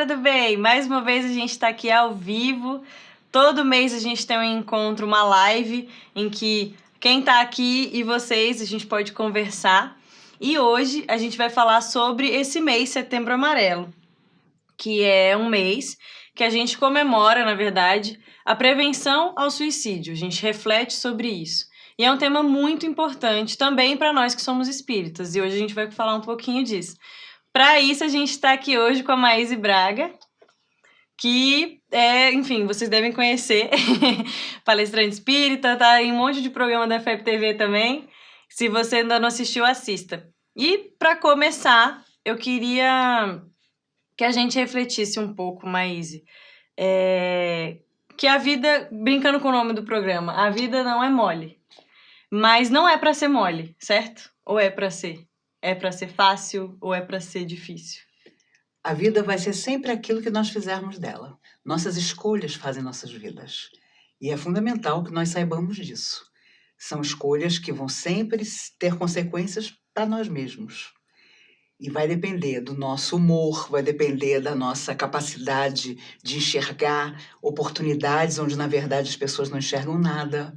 galera do bem! Mais uma vez a gente está aqui ao vivo. Todo mês a gente tem um encontro, uma live, em que quem está aqui e vocês, a gente pode conversar. E hoje a gente vai falar sobre esse mês, Setembro Amarelo, que é um mês que a gente comemora, na verdade, a prevenção ao suicídio. A gente reflete sobre isso. E é um tema muito importante também para nós que somos espíritas. E hoje a gente vai falar um pouquinho disso. Para isso, a gente está aqui hoje com a Maíse Braga, que enfim, vocês devem conhecer, palestrante espírita, tá em um monte de programa da FEB TV também. Se você ainda não assistiu, assista. E para começar, eu queria que a gente refletisse um pouco, Maíse, que a vida, brincando com o nome do programa, a vida não é mole, mas não é para ser mole, certo? Ou é para ser? É para ser fácil ou é para ser difícil? A vida vai ser sempre aquilo que nós fizermos dela. Nossas escolhas fazem nossas vidas. E é fundamental que nós saibamos disso. São escolhas que vão sempre ter consequências para nós mesmos. E vai depender do nosso humor, vai depender da nossa capacidade de enxergar oportunidades onde, na verdade, as pessoas não enxergam nada.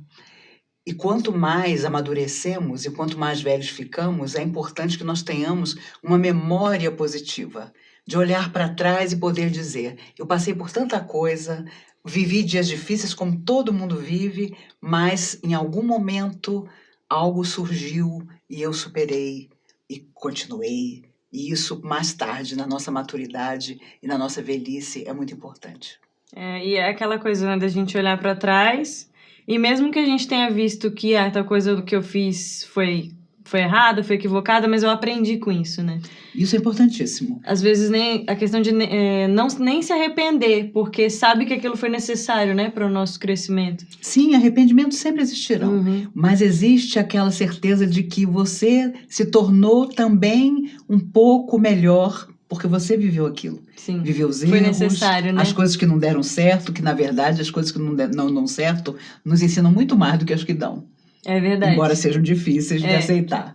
E quanto mais amadurecemos e quanto mais velhos ficamos, é importante que nós tenhamos uma memória positiva, de olhar para trás e poder dizer: eu passei por tanta coisa, vivi dias difíceis como todo mundo vive, mas em algum momento algo surgiu e eu superei e continuei. E isso mais tarde, na nossa maturidade e na nossa velhice, é muito importante. E é aquela coisa, né, da gente olhar para trás, e mesmo que a gente tenha visto que tal coisa do que eu fiz foi errada, foi equivocada, mas eu aprendi com isso, né? Isso é importantíssimo. Às vezes nem a questão de nem se arrepender, porque sabe que aquilo foi necessário, né, para o nosso crescimento. Sim, arrependimentos sempre existirão, mas existe aquela certeza de que você se tornou também um pouco melhor porque você viveu aquilo. Sim, viveu os erros, foi necessário, né? As coisas que não deram certo, que na verdade as coisas que não dão certo nos ensinam muito mais do que as que dão. É verdade. Embora sejam difíceis de aceitar.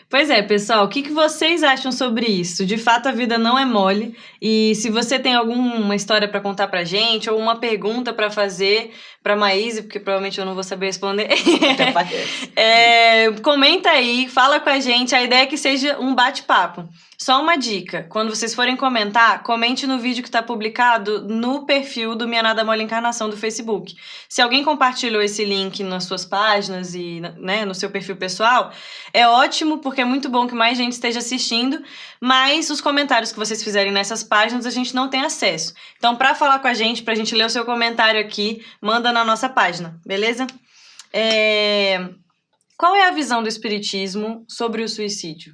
Pois é, pessoal, o que vocês acham sobre isso? De fato, a vida não é mole. E se você tem alguma história para contar pra gente, ou uma pergunta para fazer pra Maíse, porque provavelmente eu não vou saber responder, Até parece. Comenta aí, fala com a gente. A ideia é que seja um bate-papo. Só uma dica, quando vocês forem comentar, comente no vídeo que está publicado no perfil do Minha Nada Mole Encarnação do Facebook. Se alguém compartilhou esse link nas suas páginas e, né, no seu perfil pessoal, é ótimo, porque é muito bom que mais gente esteja assistindo, mas os comentários que vocês fizerem nessas páginas a gente não tem acesso. Então, para falar com a gente, pra gente ler o seu comentário aqui, manda na nossa página, beleza? Qual é a visão do Espiritismo sobre o suicídio?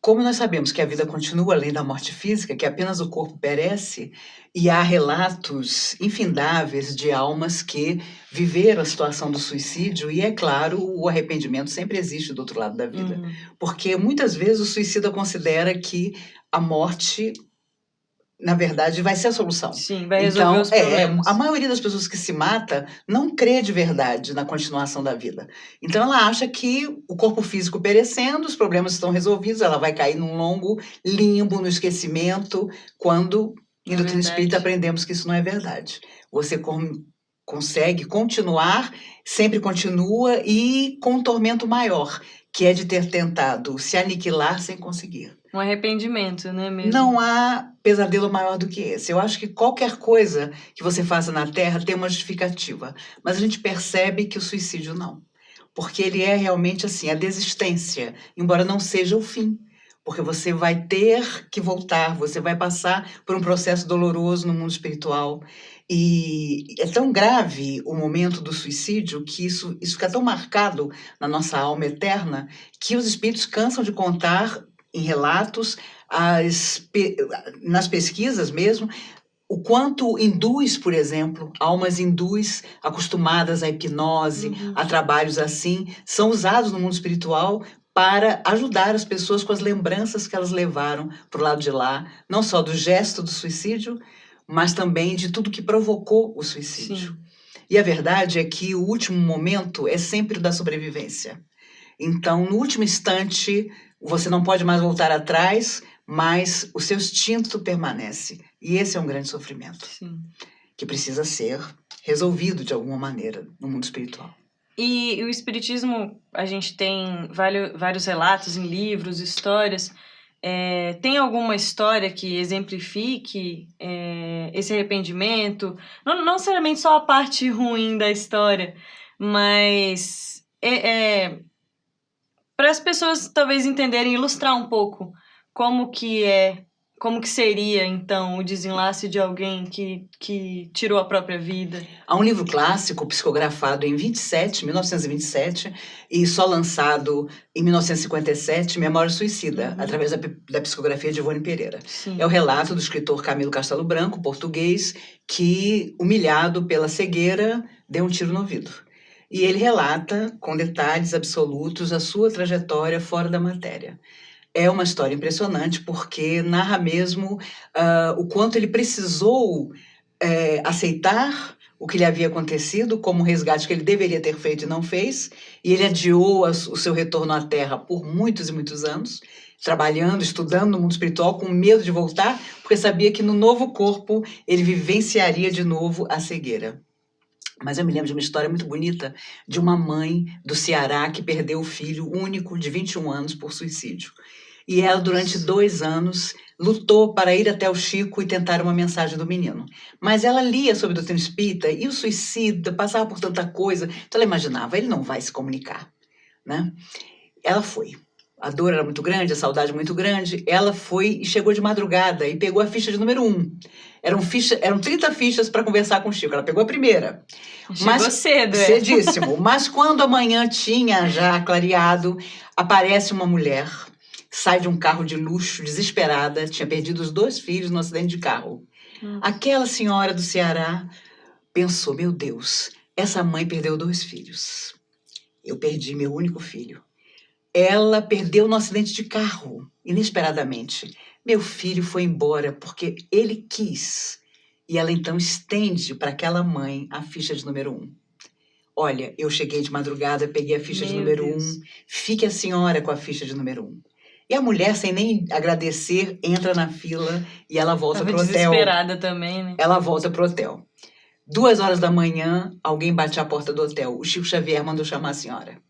Como nós sabemos que a vida continua além da morte física, que apenas o corpo perece, e há relatos infindáveis de almas que viveram a situação do suicídio, e é claro, o arrependimento sempre existe do outro lado da vida. Porque muitas vezes o suicida considera que a morte, na verdade, vai ser a solução. Sim, vai resolver os problemas. A maioria das pessoas que se mata não crê de verdade na continuação da vida. Então ela acha que o corpo físico perecendo, os problemas estão resolvidos, ela vai cair num longo limbo, no esquecimento, quando, em doutrina espírita, aprendemos que isso não é verdade. Você consegue continuar, sempre continua, e com um tormento maior, que é de ter tentado se aniquilar sem conseguir. Um arrependimento, né, mesmo? Não há pesadelo maior do que esse. Eu acho que qualquer coisa que você faça na Terra tem uma justificativa. Mas a gente percebe que o suicídio não. Porque ele é realmente assim, a desistência, embora não seja o fim. Porque você vai ter que voltar, você vai passar por um processo doloroso no mundo espiritual. E é tão grave o momento do suicídio que isso fica tão marcado na nossa alma eterna que os espíritos cansam de contar em relatos, nas pesquisas mesmo, o quanto hindus, por exemplo, almas hindus acostumadas à hipnose, a trabalhos assim, são usados no mundo espiritual para ajudar as pessoas com as lembranças que elas levaram para o lado de lá, não só do gesto do suicídio, mas também de tudo que provocou o suicídio. Sim. E a verdade é que o último momento é sempre o da sobrevivência. Então, no último instante, você não pode mais voltar atrás, mas o seu instinto permanece. E esse é um grande sofrimento, Sim. que precisa ser resolvido de alguma maneira no mundo espiritual. E o espiritismo, a gente tem vários relatos em livros, histórias. Tem alguma história que exemplifique esse arrependimento? Não necessariamente só a parte ruim da história, mas para as pessoas talvez entenderem, ilustrar um pouco como que seria, então, o desenlace de alguém que tirou a própria vida. Há um livro clássico psicografado em 1927, e só lançado em 1957, Memória Suicida, através da psicografia de Ivone Pereira. Sim. É o relato do escritor Camilo Castelo Branco, português, que, humilhado pela cegueira, deu um tiro no ouvido. E ele relata, com detalhes absolutos, a sua trajetória fora da matéria. É uma história impressionante, porque narra mesmo o quanto ele precisou aceitar o que lhe havia acontecido como um resgate que ele deveria ter feito e não fez, e ele adiou o seu retorno à Terra por muitos e muitos anos, trabalhando, estudando no mundo espiritual, com medo de voltar, porque sabia que no novo corpo ele vivenciaria de novo a cegueira. Mas eu me lembro de uma história muito bonita de uma mãe do Ceará que perdeu o filho único de 21 anos por suicídio. E ela, durante 2 anos, lutou para ir até o Chico e tentar uma mensagem do menino. Mas ela lia sobre a doutrina espírita e o suicida passava por tanta coisa. Então ela imaginava, ele não vai se comunicar, né? Ela foi. A dor era muito grande, a saudade muito grande. Ela foi e chegou de madrugada e pegou a ficha de número 1. Eram 30 fichas para conversar com o Chico. Ela pegou a primeira. Chegou cedo, Cedíssimo. Mas quando a manhã tinha já clareado, aparece uma mulher, sai de um carro de luxo, desesperada, tinha perdido os 2 filhos no acidente de carro. Aquela senhora do Ceará pensou, meu Deus, essa mãe perdeu 2 filhos. Eu perdi meu único filho. Ela perdeu no acidente de carro, inesperadamente. Meu filho foi embora porque ele quis. E ela então estende para aquela mãe a ficha de número 1. Olha, eu cheguei de madrugada, peguei a ficha de número 1. Fique a senhora com a ficha de número 1. E a mulher, sem nem agradecer, entra na fila e ela volta pro hotel. Desesperada também, né? Ela volta pro hotel. 2 horas da manhã, alguém bate à porta do hotel. O Chico Xavier mandou chamar a senhora.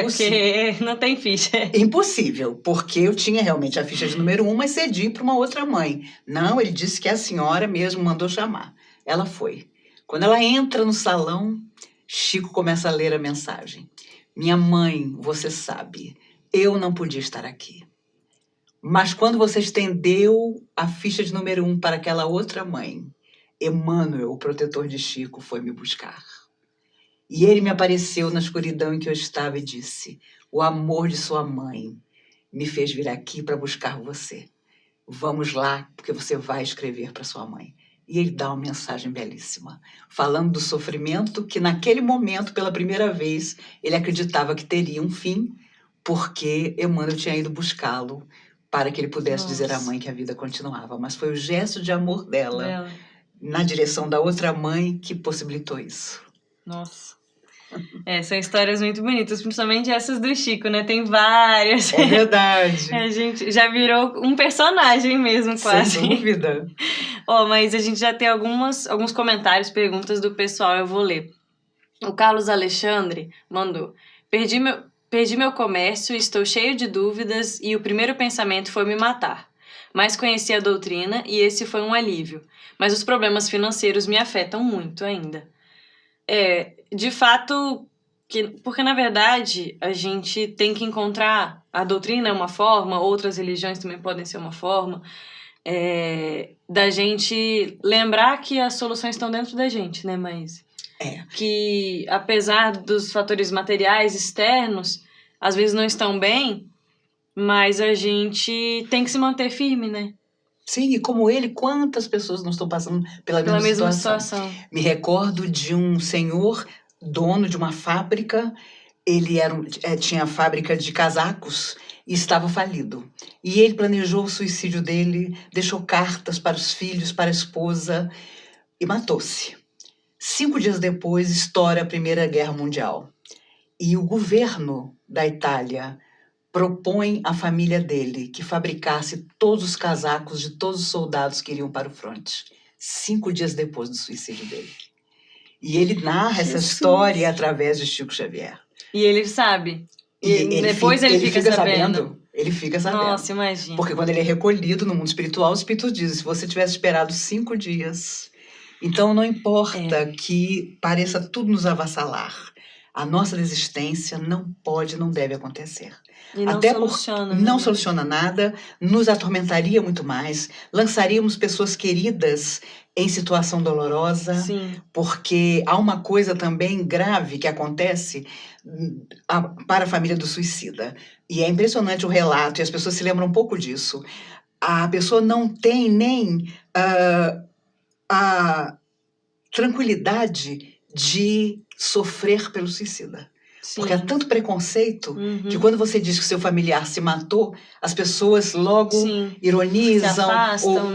Porque não tem ficha. Impossível, porque eu tinha realmente a ficha de número 1, mas cedi para uma outra mãe. Não, ele disse que a senhora mesmo mandou chamar. Ela foi. Quando ela entra no salão, Chico começa a ler a mensagem. Minha mãe, você sabe, eu não podia estar aqui. Mas quando você estendeu a ficha de número 1 para aquela outra mãe, Emmanuel, o protetor de Chico, foi me buscar. E ele me apareceu na escuridão em que eu estava e disse, o amor de sua mãe me fez vir aqui para buscar você. Vamos lá, porque você vai escrever para sua mãe. E ele dá uma mensagem belíssima, falando do sofrimento que naquele momento, pela primeira vez, ele acreditava que teria um fim, porque Emmanuel tinha ido buscá-lo para que ele pudesse dizer à mãe que a vida continuava. Mas foi o gesto de amor dela na direção da outra mãe que possibilitou isso. Nossa. São histórias muito bonitas, principalmente essas do Chico, né? Tem várias. É verdade. A gente já virou um personagem mesmo, quase. Sem dúvida. Mas a gente já tem alguns comentários, perguntas do pessoal, eu vou ler. O Carlos Alexandre mandou: Perdi meu comércio, estou cheio de dúvidas e o primeiro pensamento foi me matar. Mas conheci a doutrina e esse foi um alívio. Mas os problemas financeiros me afetam muito ainda. De fato, porque na verdade a gente tem que encontrar, a doutrina é uma forma, outras religiões também podem ser uma forma, da gente lembrar que as soluções estão dentro da gente, né, Maíse? Que apesar dos fatores materiais externos, às vezes não estão bem, mas a gente tem que se manter firme, né? Sim, e como ele, quantas pessoas não estão passando pela mesma situação? Me recordo de um senhor, dono de uma fábrica, ele tinha a fábrica de casacos e estava falido. E ele planejou o suicídio dele, deixou cartas para os filhos, para a esposa e matou-se. 5 dias depois, estoura a Primeira Guerra Mundial. E o governo da Itália propõe à família dele que fabricasse todos os casacos de todos os soldados que iriam para o fronte, 5 dias depois do suicídio dele. E ele narra essa Jesus. história através de Chico Xavier. E ele sabe. E Depois ele fica sabendo. Ele fica sabendo. Nossa, imagina. Porque quando ele é recolhido no mundo espiritual, os espíritos dizem, se você tivesse esperado 5 dias... Então, não importa que pareça tudo nos avassalar. A nossa desistência não pode, não deve acontecer. E não Até soluciona. não soluciona nada, nos atormentaria muito mais, lançaríamos pessoas queridas em situação dolorosa, Sim. porque há uma coisa também grave que acontece para a família do suicida. E é impressionante o relato, e as pessoas se lembram um pouco disso. A pessoa não tem nem a tranquilidade de sofrer pelo suicida. Sim. Porque há tanto preconceito que quando você diz que seu familiar se matou, as pessoas logo ironizam,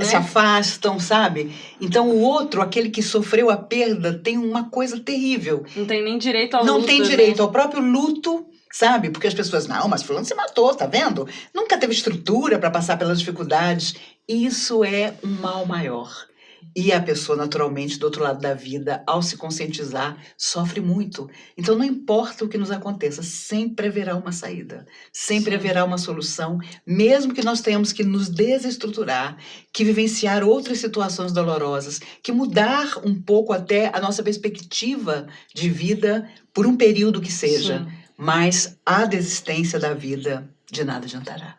se afastam, sabe? Então o outro, aquele que sofreu a perda, tem uma coisa terrível. Não tem nem direito ao luto. Não tem direito ao próprio luto, sabe? Porque as pessoas, não, mas fulano se matou, tá vendo? Nunca teve estrutura para passar pelas dificuldades. Isso é um mal maior. E a pessoa, naturalmente, do outro lado da vida, ao se conscientizar, sofre muito. Então, não importa o que nos aconteça, sempre haverá uma saída. Sempre haverá uma solução, mesmo que nós tenhamos que nos desestruturar, que vivenciar outras situações dolorosas, que mudar um pouco até a nossa perspectiva de vida por um período que seja. Mas a desistência da vida de nada adiantará.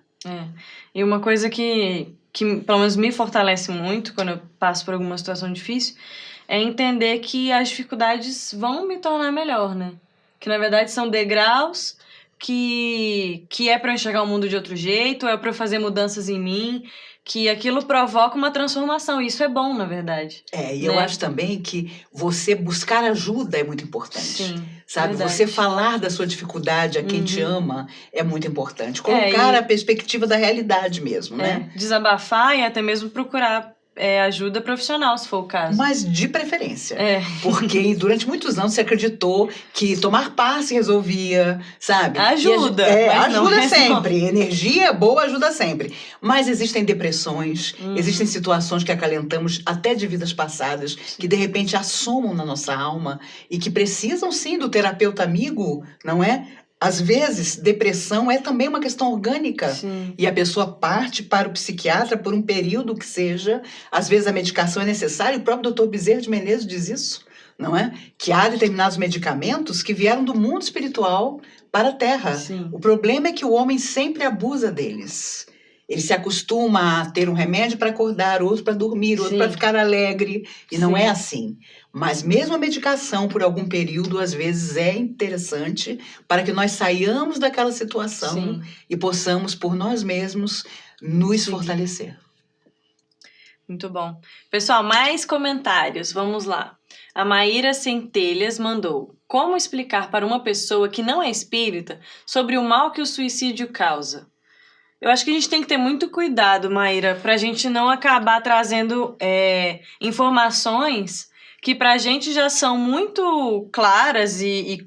E uma coisa que pelo menos me fortalece muito quando eu passo por alguma situação difícil, é entender que as dificuldades vão me tornar melhor, né? Que na verdade são degraus, que é para eu enxergar o mundo de outro jeito, é para eu fazer mudanças em mim, que aquilo provoca uma transformação. E isso é bom, na verdade. E eu acho também que você buscar ajuda é muito importante. Sim, sabe? verdade. Você falar da sua dificuldade a quem te ama é muito importante. Colocar a perspectiva da realidade mesmo, né? Desabafar e até mesmo procurar ajuda profissional, se for o caso. Mas de preferência. Porque durante muitos anos você acreditou que tomar passe resolvia, sabe? Ajuda. Ajuda sempre. Energia boa ajuda sempre. Mas existem depressões, existem situações que acalentamos até de vidas passadas, que de repente assomam na nossa alma e que precisam sim do terapeuta amigo, não é? Às vezes, depressão é também uma questão orgânica. E a pessoa parte para o psiquiatra por um período que seja. Às vezes, a medicação é necessária. O próprio Dr. Bezerra de Menezes diz isso, não é? Que há determinados medicamentos que vieram do mundo espiritual para a Terra. O problema é que o homem sempre abusa deles. Ele se acostuma a ter um remédio para acordar, outro para dormir, outro para ficar alegre. E não é assim. Mas mesmo a medicação, por algum período, às vezes é interessante para que nós saiamos daquela situação e possamos, por nós mesmos, nos fortalecer. Muito bom. Pessoal, mais comentários. Vamos lá. A Maíra Centelhas mandou: como explicar para uma pessoa que não é espírita sobre o mal que o suicídio causa? Eu acho que a gente tem que ter muito cuidado, Maíra, para a gente não acabar trazendo informações que para a gente já são muito claras e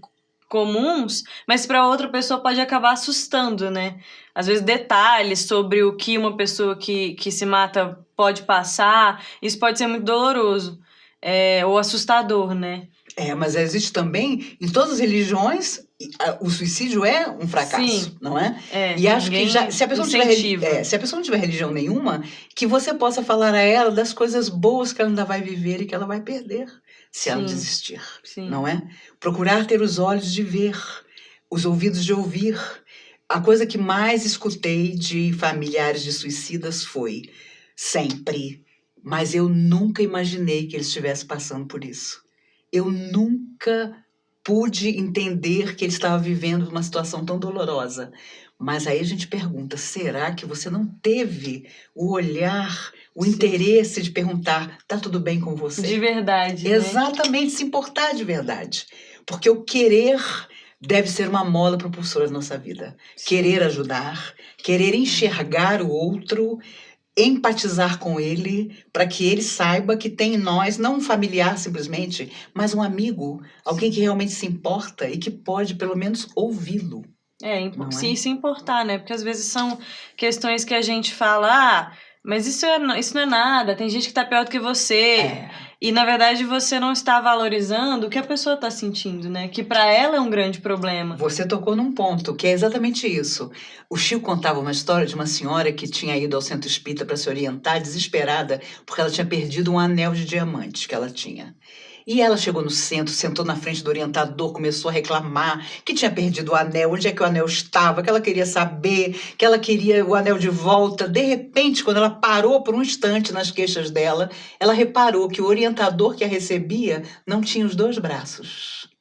comuns, mas para outra pessoa pode acabar assustando, né? Às vezes detalhes sobre o que uma pessoa que se mata pode passar, isso pode ser muito doloroso ou assustador, né? Mas existe também, em todas as religiões, o suicídio é um fracasso, não é? E acho que se a pessoa não tiver religião nenhuma, que você possa falar a ela das coisas boas que ela ainda vai viver e que ela vai perder se ela desistir, não é? Procurar ter os olhos de ver, os ouvidos de ouvir. A coisa que mais escutei de familiares de suicidas foi sempre, mas eu nunca imaginei que eles estivessem passando por isso. Eu nunca pude entender que ele estava vivendo uma situação tão dolorosa. Mas aí a gente pergunta, será que você não teve o olhar, o interesse de perguntar, tá tudo bem com você? De verdade, Exatamente, se importar de verdade. Porque o querer deve ser uma mola propulsora da nossa vida. Querer ajudar, querer enxergar o outro, empatizar com ele, para que ele saiba que tem em nós, não um familiar simplesmente, mas um amigo, alguém que realmente se importa e que pode, pelo menos, ouvi-lo. Não é? Se importar, né? Porque às vezes são questões que a gente fala, mas isso não é nada, tem gente que tá pior do que você. E na verdade você não está valorizando o que a pessoa tá sentindo, né? Que pra ela é um grande problema. Você tocou num ponto, que é exatamente isso. O Chico contava uma história de uma senhora que tinha ido ao centro espírita para se orientar, desesperada, porque ela tinha perdido um anel de diamantes que ela tinha. E ela chegou no centro, sentou na frente do orientador, começou a reclamar que tinha perdido o anel, onde é que o anel estava, que ela queria saber, que ela queria o anel de volta. De repente, quando ela parou por um instante nas queixas dela, ela reparou que o orientador que a recebia não tinha os 2 braços.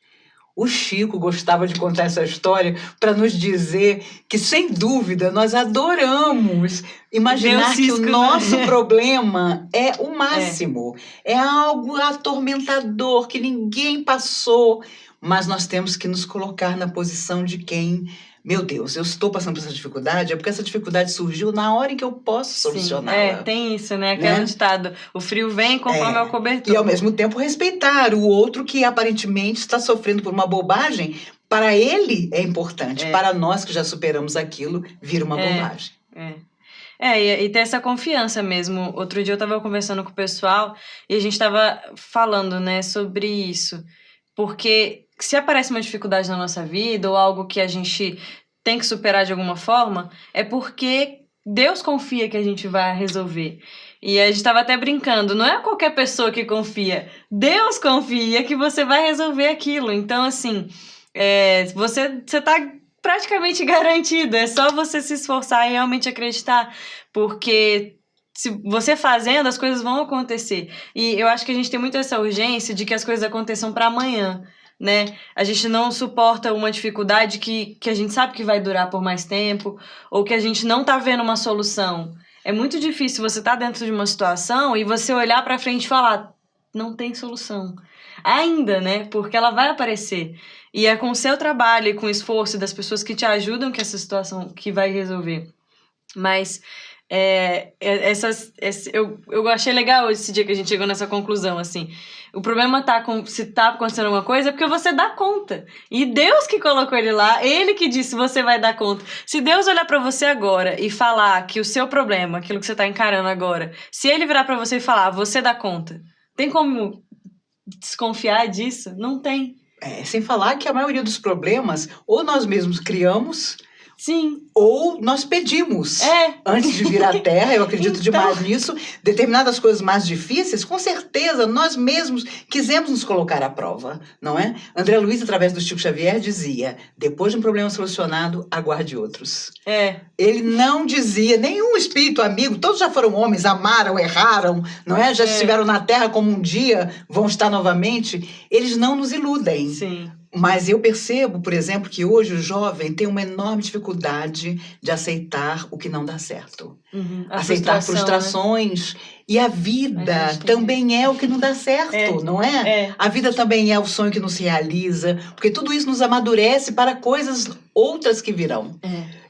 O Chico gostava de contar essa história para nos dizer que, sem dúvida, nós adoramos imaginar que o nosso problema é o máximo, é algo atormentador, que ninguém passou, mas nós temos que nos colocar na posição de quem... Meu Deus, eu estou passando por essa dificuldade, é porque essa dificuldade surgiu na hora em que eu posso solucioná-la. Tem isso, né? Aquele ditado, o frio vem conforme é o cobertor. E, ao mesmo tempo, respeitar o outro que, aparentemente, está sofrendo por uma bobagem. Para ele é importante, para nós que já superamos aquilo, vira uma bobagem. E ter essa confiança mesmo. Outro dia eu estava conversando com o pessoal e a gente estava falando, né, sobre isso. Porque se aparece uma dificuldade na nossa vida ou algo que a gente tem que superar de alguma forma, é porque Deus confia que a gente vai resolver. E a gente estava até brincando, não é qualquer pessoa que confia, Deus confia que você vai resolver aquilo. Então, assim, você tá praticamente garantido, é só você se esforçar e realmente acreditar, porque... se você fazendo, as coisas vão acontecer. E eu acho que a gente tem muito essa urgência de que as coisas aconteçam para amanhã, né? A gente não suporta uma dificuldade que a gente sabe que vai durar por mais tempo, ou que a gente não tá vendo uma solução. É muito difícil você estar dentro de uma situação e você olhar para frente e falar, não tem solução. Ainda, né? Porque ela vai aparecer. E é com o seu trabalho e com o esforço das pessoas que te ajudam que essa situação que vai resolver. Mas... eu achei legal esse dia que a gente chegou nessa conclusão, assim. O problema se tá acontecendo alguma coisa é porque você dá conta. E Deus que colocou ele lá, ele que disse você vai dar conta. Se Deus olhar pra você agora e falar que o seu problema, aquilo que você tá encarando agora, se ele virar pra você e falar, você dá conta, tem como desconfiar disso? Não tem. Sem falar que a maioria dos problemas, ou nós mesmos criamos... Sim. Ou nós pedimos. Antes de vir à Terra, eu acredito demais nisso, determinadas coisas mais difíceis, com certeza, nós mesmos quisemos nos colocar à prova, não é? André Luiz, através do Chico Xavier, dizia, depois de um problema solucionado, aguarde outros. Ele não dizia, nenhum espírito amigo, todos já foram homens, amaram, erraram, não é? Já estiveram na Terra como um dia vão estar novamente. Eles não nos iludem. Sim. Mas eu percebo, por exemplo, que hoje o jovem tem uma enorme dificuldade de aceitar o que não dá certo. Aceitar frustrações. Né? E a vida também é o que não dá certo, não é? A vida também é o sonho que não se realiza, porque tudo isso nos amadurece para coisas outras que virão.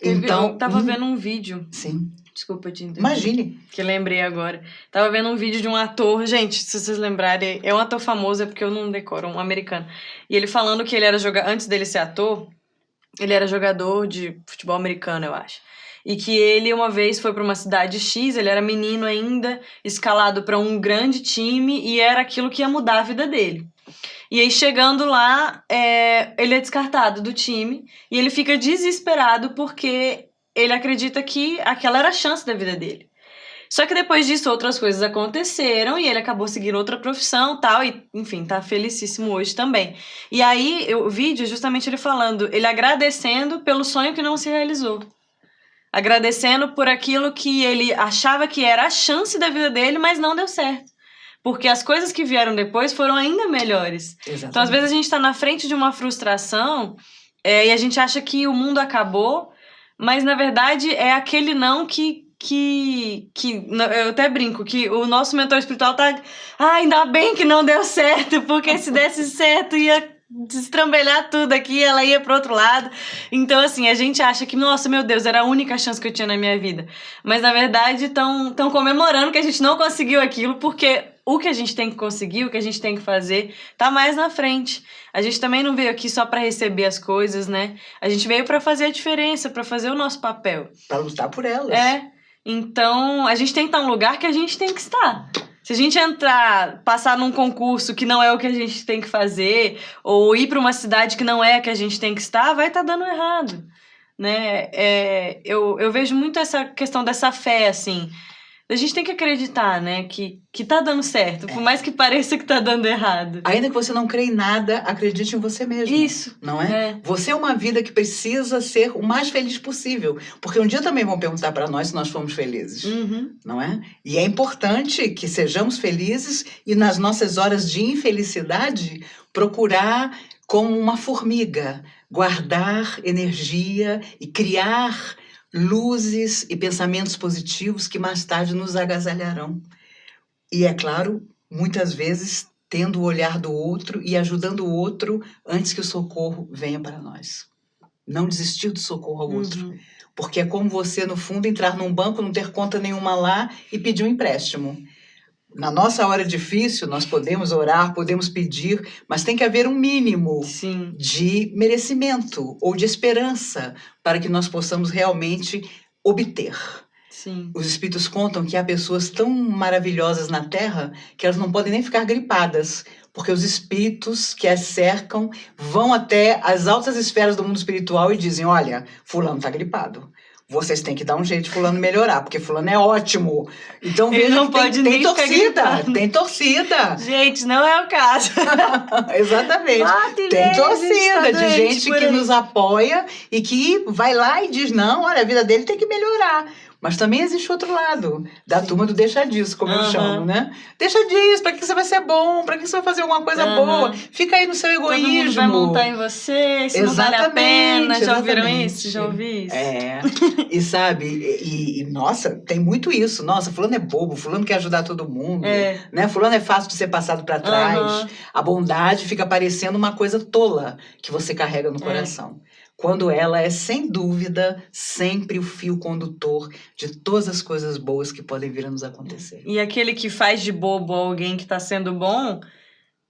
Então, eu tava vendo um vídeo. Sim. Desculpa te interromper. Imagine. Que lembrei agora. Tava vendo um vídeo de um ator, gente, se vocês lembrarem, é um ator famoso, é porque eu não decoro, um americano. E ele falando que ele era antes dele ser ator, ele era jogador de futebol americano, eu acho. E que ele uma vez foi pra uma cidade X, ele era menino ainda, escalado pra um grande time, e era aquilo que ia mudar a vida dele. E aí, chegando lá, ele é descartado do time, e ele fica desesperado porque... ele acredita que aquela era a chance da vida dele. Só que depois disso, outras coisas aconteceram e ele acabou seguindo outra profissão e tal. E, enfim, tá felicíssimo hoje também. E aí, o vídeo, justamente ele falando, ele agradecendo pelo sonho que não se realizou. Agradecendo por aquilo que ele achava que era a chance da vida dele, mas não deu certo. Porque as coisas que vieram depois foram ainda melhores. Exatamente. Então, às vezes, a gente tá na frente de uma frustração e a gente acha que o mundo acabou, mas, na verdade, é aquele não que eu até brinco, que o nosso mentor espiritual tá... ainda bem que não deu certo, porque se desse certo ia destrambelhar tudo aqui, ela ia pro outro lado. Então, assim, a gente acha que, nossa, meu Deus, era a única chance que eu tinha na minha vida. Mas, na verdade, estão comemorando que a gente não conseguiu aquilo, porque o que a gente tem que conseguir, o que a gente tem que fazer, tá mais na frente. A gente também não veio aqui só pra receber as coisas, né? A gente veio pra fazer a diferença, pra fazer o nosso papel. Para lutar por elas. Então, a gente tem que estar num lugar que a gente tem que estar. Se a gente passar num concurso que não é o que a gente tem que fazer, ou ir para uma cidade que não é a que a gente tem que estar, vai estar dando errado, né? Eu vejo muito essa questão dessa fé, assim. A gente tem que acreditar, né, que tá dando certo, por mais que pareça que tá dando errado. Ainda que você não crê em nada, acredite em você mesmo. Isso. Não é? Você é uma vida que precisa ser o mais feliz possível. Porque um dia também vão perguntar para nós se nós fomos felizes. Não é? E é importante que sejamos felizes e nas nossas horas de infelicidade procurar, como uma formiga, guardar energia e criar luzes e pensamentos positivos que mais tarde nos agasalharão. E, é claro, muitas vezes tendo o olhar do outro e ajudando o outro antes que o socorro venha para nós. Não desistir do socorro ao outro. Porque é como você, no fundo, entrar num banco, não ter conta nenhuma lá e pedir um empréstimo. Na nossa hora difícil, nós podemos orar, podemos pedir, mas tem que haver um mínimo de merecimento ou de esperança para que nós possamos realmente obter. Os espíritos contam que há pessoas tão maravilhosas na Terra que elas não podem nem ficar gripadas, porque os espíritos que as cercam vão até as altas esferas do mundo espiritual e dizem: olha, fulano está gripado. Vocês têm que dar um jeito de fulano melhorar, porque fulano é ótimo. Então vejam que tem torcida, tem torcida. Gente, não é o caso. Exatamente. Tem torcida de gente que nos apoia e que vai lá e diz: não, olha, a vida dele tem que melhorar. Mas também existe outro lado, da turma do deixa disso, como eu chamo, né? Deixa disso, pra que você vai ser bom? Pra que você vai fazer alguma coisa boa? Fica aí no seu egoísmo. Todo mundo vai montar em você, isso não vale a pena. Já ouviram isso? Já ouvi isso? E sabe, nossa, tem muito isso. Nossa, fulano é bobo, fulano quer ajudar todo mundo. Né? Fulano é fácil de ser passado pra trás. A bondade fica parecendo uma coisa tola que você carrega no coração. Quando ela é, sem dúvida, sempre o fio condutor de todas as coisas boas que podem vir a nos acontecer. E aquele que faz de bobo alguém que está sendo bom,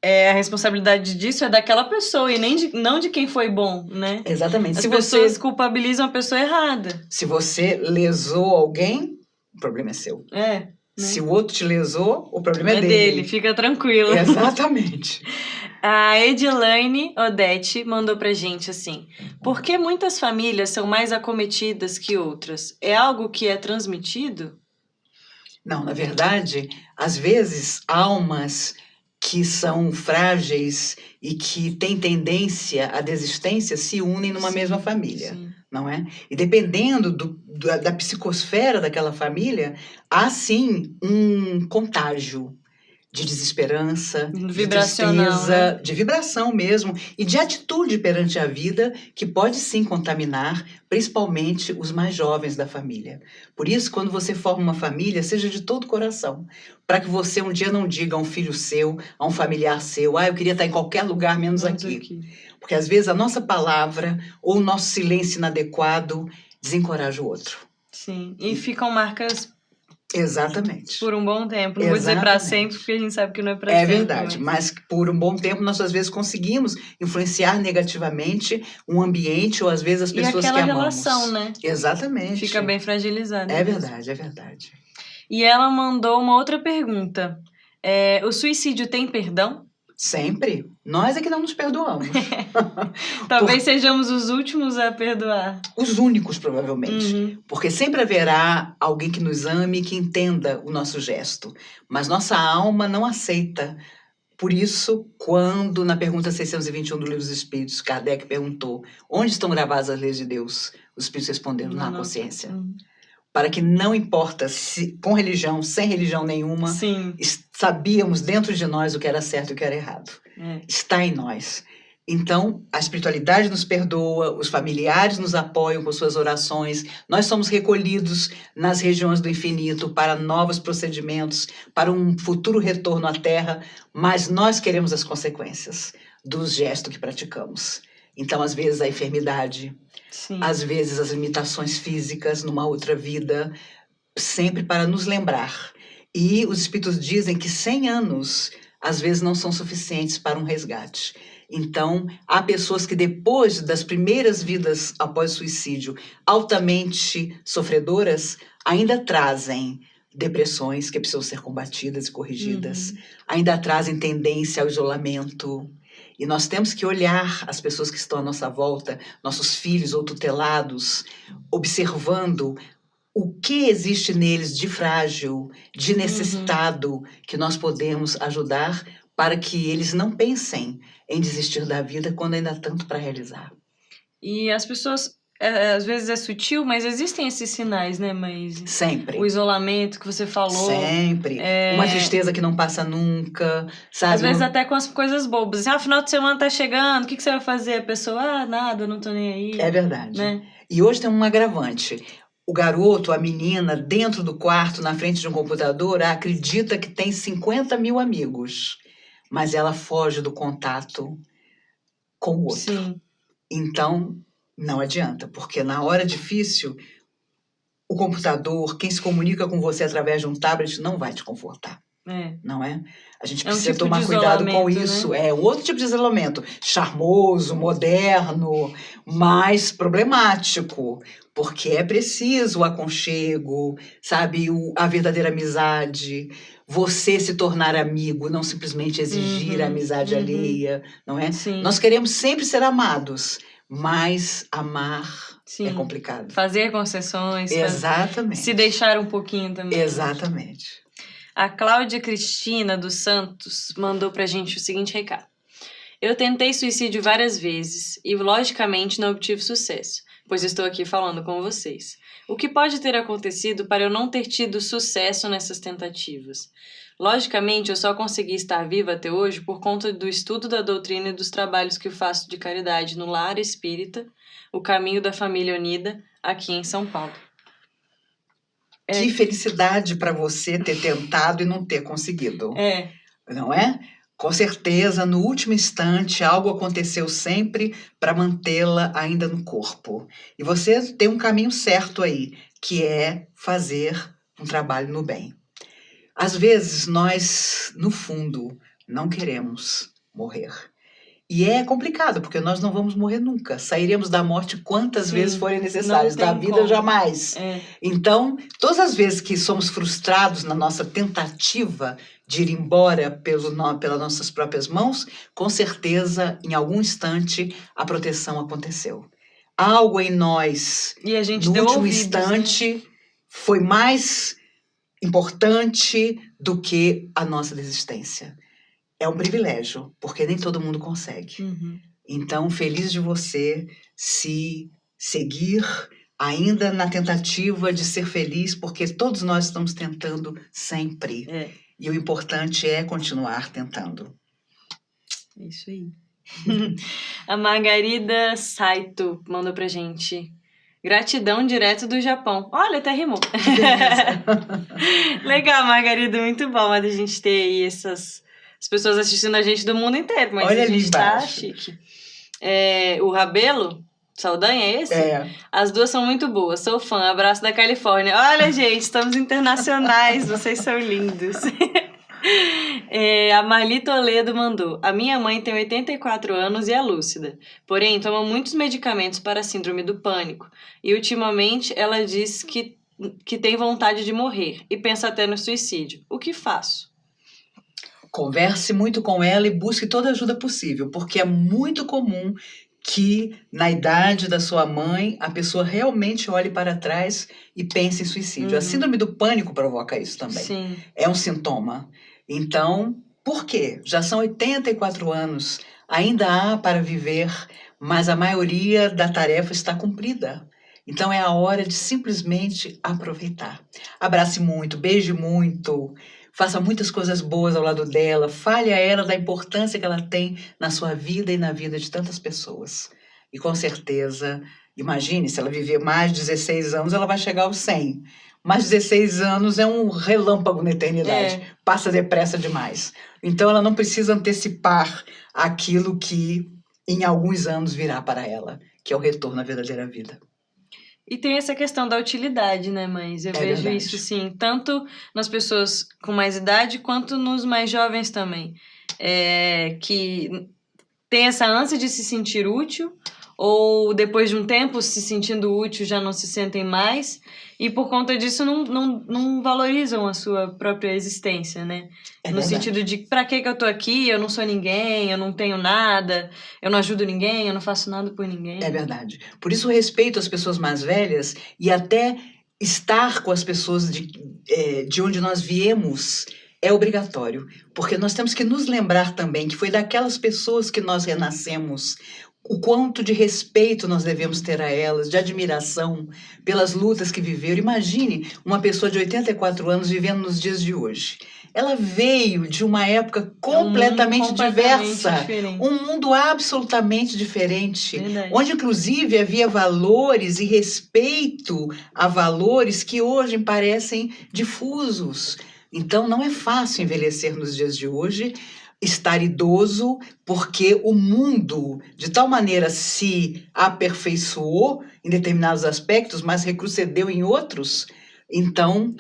a responsabilidade disso é daquela pessoa e não de quem foi bom, né? Exatamente. As pessoas culpabilizam a pessoa errada. Se você lesou alguém, o problema é seu. Né? Se o outro te lesou, o problema é dele. Fica tranquilo. Exatamente. A Edilane Odete mandou pra gente assim: por que muitas famílias são mais acometidas que outras? É algo que é transmitido? Não, na verdade, às vezes, almas que são frágeis e que têm tendência à desistência se unem numa mesma família, não é? E dependendo da psicosfera daquela família, há sim um contágio de desesperança, de tristeza, de vibração mesmo, e de atitude perante a vida que pode sim contaminar, principalmente os mais jovens da família. Por isso, quando você forma uma família, seja de todo o coração, para que você um dia não diga a um filho seu, a um familiar seu: eu queria estar em qualquer lugar menos aqui. Porque às vezes a nossa palavra ou o nosso silêncio inadequado desencoraja o outro. Sim, e ficam marcas... Exatamente. Por um bom tempo. Não vou dizer para sempre, porque a gente sabe que não é para sempre. É verdade, mas por um bom tempo nós às vezes conseguimos influenciar negativamente um ambiente ou às vezes as pessoas que amamos. E aquela relação, né? Exatamente. Fica bem fragilizada. É verdade, é verdade. E ela mandou uma outra pergunta. O suicídio tem perdão? Sempre. Nós é que não nos perdoamos. Talvez sejamos os últimos a perdoar. Os únicos, provavelmente. Porque sempre haverá alguém que nos ame e que entenda o nosso gesto. Mas nossa alma não aceita. Por isso, quando na pergunta 621 do Livro dos Espíritos, Kardec perguntou: onde estão gravadas as leis de Deus? Os Espíritos responderam: na consciência. Para que não importa se com religião, sem religião nenhuma, sabíamos dentro de nós o que era certo e o que era errado. Está em nós. Então, a espiritualidade nos perdoa, os familiares nos apoiam com suas orações, nós somos recolhidos nas regiões do infinito para novos procedimentos, para um futuro retorno à Terra, mas nós queremos as consequências. dos gestos que praticamos. Então, às vezes, a enfermidade, Sim. às vezes, as limitações físicas numa outra vida, sempre para nos lembrar. E os espíritos dizem que 100 anos, às vezes, não são suficientes para um resgate. Então, há pessoas que depois das primeiras vidas após o suicídio, altamente sofredoras, ainda trazem depressões que precisam ser combatidas e corrigidas, ainda trazem tendência ao isolamento. E nós temos que olhar as pessoas que estão à nossa volta, nossos filhos ou tutelados, observando o que existe neles de frágil, de necessitado, que nós podemos ajudar para que eles não pensem em desistir da vida quando ainda há tanto para realizar. E as pessoas, às vezes é sutil, mas existem esses sinais, né, Maíse? Sempre. O isolamento que você falou. Sempre. Uma tristeza que não passa nunca, sabe? Às vezes até com as coisas bobas. Assim, final de semana tá chegando, o que você vai fazer? A pessoa, nada, eu não tô nem aí. É verdade. Né? E hoje tem um agravante. O garoto, a menina, dentro do quarto, na frente de um computador, acredita que tem 50 mil amigos, mas ela foge do contato com o outro. Sim. Então, não adianta, porque na hora difícil, o computador, quem se comunica com você através de um tablet, não vai te confortar. Não é? A gente precisa tomar cuidado com isso. Né? É outro tipo de isolamento. Charmoso, moderno, mas problemático. Porque é preciso o aconchego, sabe? A verdadeira amizade. Você se tornar amigo, não simplesmente exigir a amizade alheia, não é? Sim. Nós queremos sempre ser amados, mas amar Sim. é complicado. Fazer concessões. Exatamente. Se deixar um pouquinho também. Exatamente. A Cláudia Cristina dos Santos mandou pra gente o seguinte recado. Eu tentei suicídio várias vezes e, logicamente, não obtive sucesso, pois estou aqui falando com vocês. O que pode ter acontecido para eu não ter tido sucesso nessas tentativas? Logicamente, eu só consegui estar viva até hoje por conta do estudo da doutrina e dos trabalhos que eu faço de caridade no Lar Espírita, o Caminho da Família Unida, aqui em São Paulo. Que felicidade para você ter tentado e não ter conseguido. Não é? Com certeza, no último instante, algo aconteceu sempre para mantê-la ainda no corpo. E você tem um caminho certo aí, que é fazer um trabalho no bem. Às vezes, nós, no fundo, não queremos morrer. E é complicado, porque nós não vamos morrer nunca. Sairemos da morte quantas vezes forem necessárias, da vida jamais. Então, todas as vezes que somos frustrados na nossa tentativa de ir embora pelas nossas próprias mãos, com certeza, em algum instante, a proteção aconteceu. Algo em nós, e a gente no deu último ouvidos, instante, né? foi mais importante do que a nossa desistência. É um privilégio, porque nem todo mundo consegue. Então, feliz de você se seguir ainda na tentativa de ser feliz, porque todos nós estamos tentando sempre. E o importante é continuar tentando. É isso aí. A Margarida Saito mandou pra gente. Gratidão direto do Japão. Olha, até rimou. Legal, Margarida, muito bom a gente ter aí as pessoas assistindo a gente do mundo inteiro, mas olha a gente tá embaixo. chique. O Rabelo, Saldanha é esse? As duas são muito boas, sou fã, abraço da Califórnia. Olha, gente, estamos internacionais, vocês são lindos. A Marli Toledo mandou. A minha mãe tem 84 anos e é lúcida. Porém, toma muitos medicamentos para a síndrome do pânico. E ultimamente ela diz que tem vontade de morrer e pensa até no suicídio. O que faço? Converse muito com ela e busque toda a ajuda possível, porque é muito comum que, na idade da sua mãe, a pessoa realmente olhe para trás e pense em suicídio. A síndrome do pânico provoca isso também. Sim. É um sintoma. Então, por quê? Já são 84 anos, ainda há para viver, mas a maioria da tarefa está cumprida. Então, é a hora de simplesmente aproveitar. Abrace muito, beije muito, faça muitas coisas boas ao lado dela, fale a ela da importância que ela tem na sua vida e na vida de tantas pessoas. E com certeza, imagine, se ela viver mais de 16 anos, ela vai chegar aos 100. mas 16 anos é um relâmpago na eternidade. Passa depressa demais. Então, ela não precisa antecipar aquilo que em alguns anos virá para ela, que é o retorno à verdadeira vida. E tem essa questão da utilidade, né, mães? Eu vejo verdade. isso, sim, tanto nas pessoas com mais idade, quanto nos mais jovens também. Que tem essa ânsia de se sentir útil, ou depois de um tempo, se sentindo útil, já não se sentem mais, e por conta disso não valorizam a sua própria existência, né? No verdade. sentido de, pra que eu tô aqui? Eu não sou ninguém, eu não tenho nada, eu não ajudo ninguém, eu não faço nada por ninguém. É verdade. Por isso, o respeito às pessoas mais velhas e até estar com as pessoas de onde nós viemos é obrigatório. Porque nós temos que nos lembrar também que foi daquelas pessoas que nós renascemos, o quanto de respeito nós devemos ter a elas, de admiração pelas lutas que viveram. Imagine uma pessoa de 84 anos vivendo nos dias de hoje. Ela veio de uma época completamente diversa, diferente. um mundo absolutamente diferente, Verdade. onde inclusive havia valores e respeito a valores que hoje parecem difusos. Então não é fácil envelhecer nos dias de hoje, estar idoso, porque o mundo de tal maneira se aperfeiçoou em determinados aspectos, mas retrocedeu em outros. Então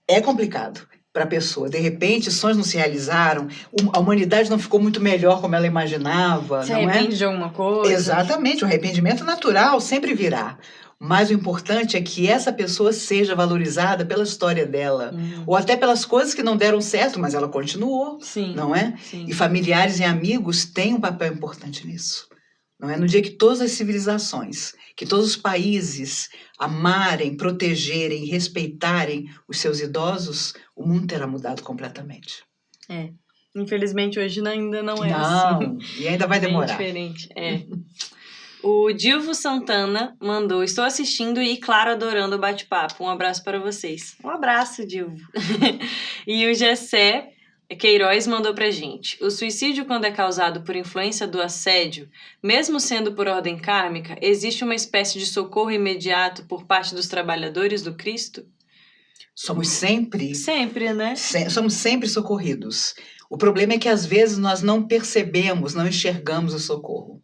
é complicado para a pessoa. De repente, sonhos não se realizaram, a humanidade não ficou muito melhor como ela imaginava. Se não arrepende é? de alguma coisa. Exatamente, o arrependimento natural sempre virá. Mas o importante é que essa pessoa seja valorizada pela história dela, ou até pelas coisas que não deram certo, mas ela continuou, Sim, não é? sim. E familiares e amigos têm um papel importante nisso. Não é? No dia que todas as civilizações, que todos os países amarem, protegerem, respeitarem os seus idosos, o mundo terá mudado completamente. Infelizmente, hoje ainda não é Não, assim. e ainda vai demorar. Bem diferente, O Dilvo Santana mandou: estou assistindo e, claro, adorando o bate-papo. Um abraço para vocês. Um abraço, Dilvo. E o Gessé Queiroz mandou pra gente: o suicídio, quando é causado por influência do assédio, mesmo sendo por ordem kármica, existe uma espécie de socorro imediato por parte dos trabalhadores do Cristo? Somos sempre... Sempre, né? Somos sempre socorridos. O problema é que, às vezes, nós não percebemos, não enxergamos o socorro.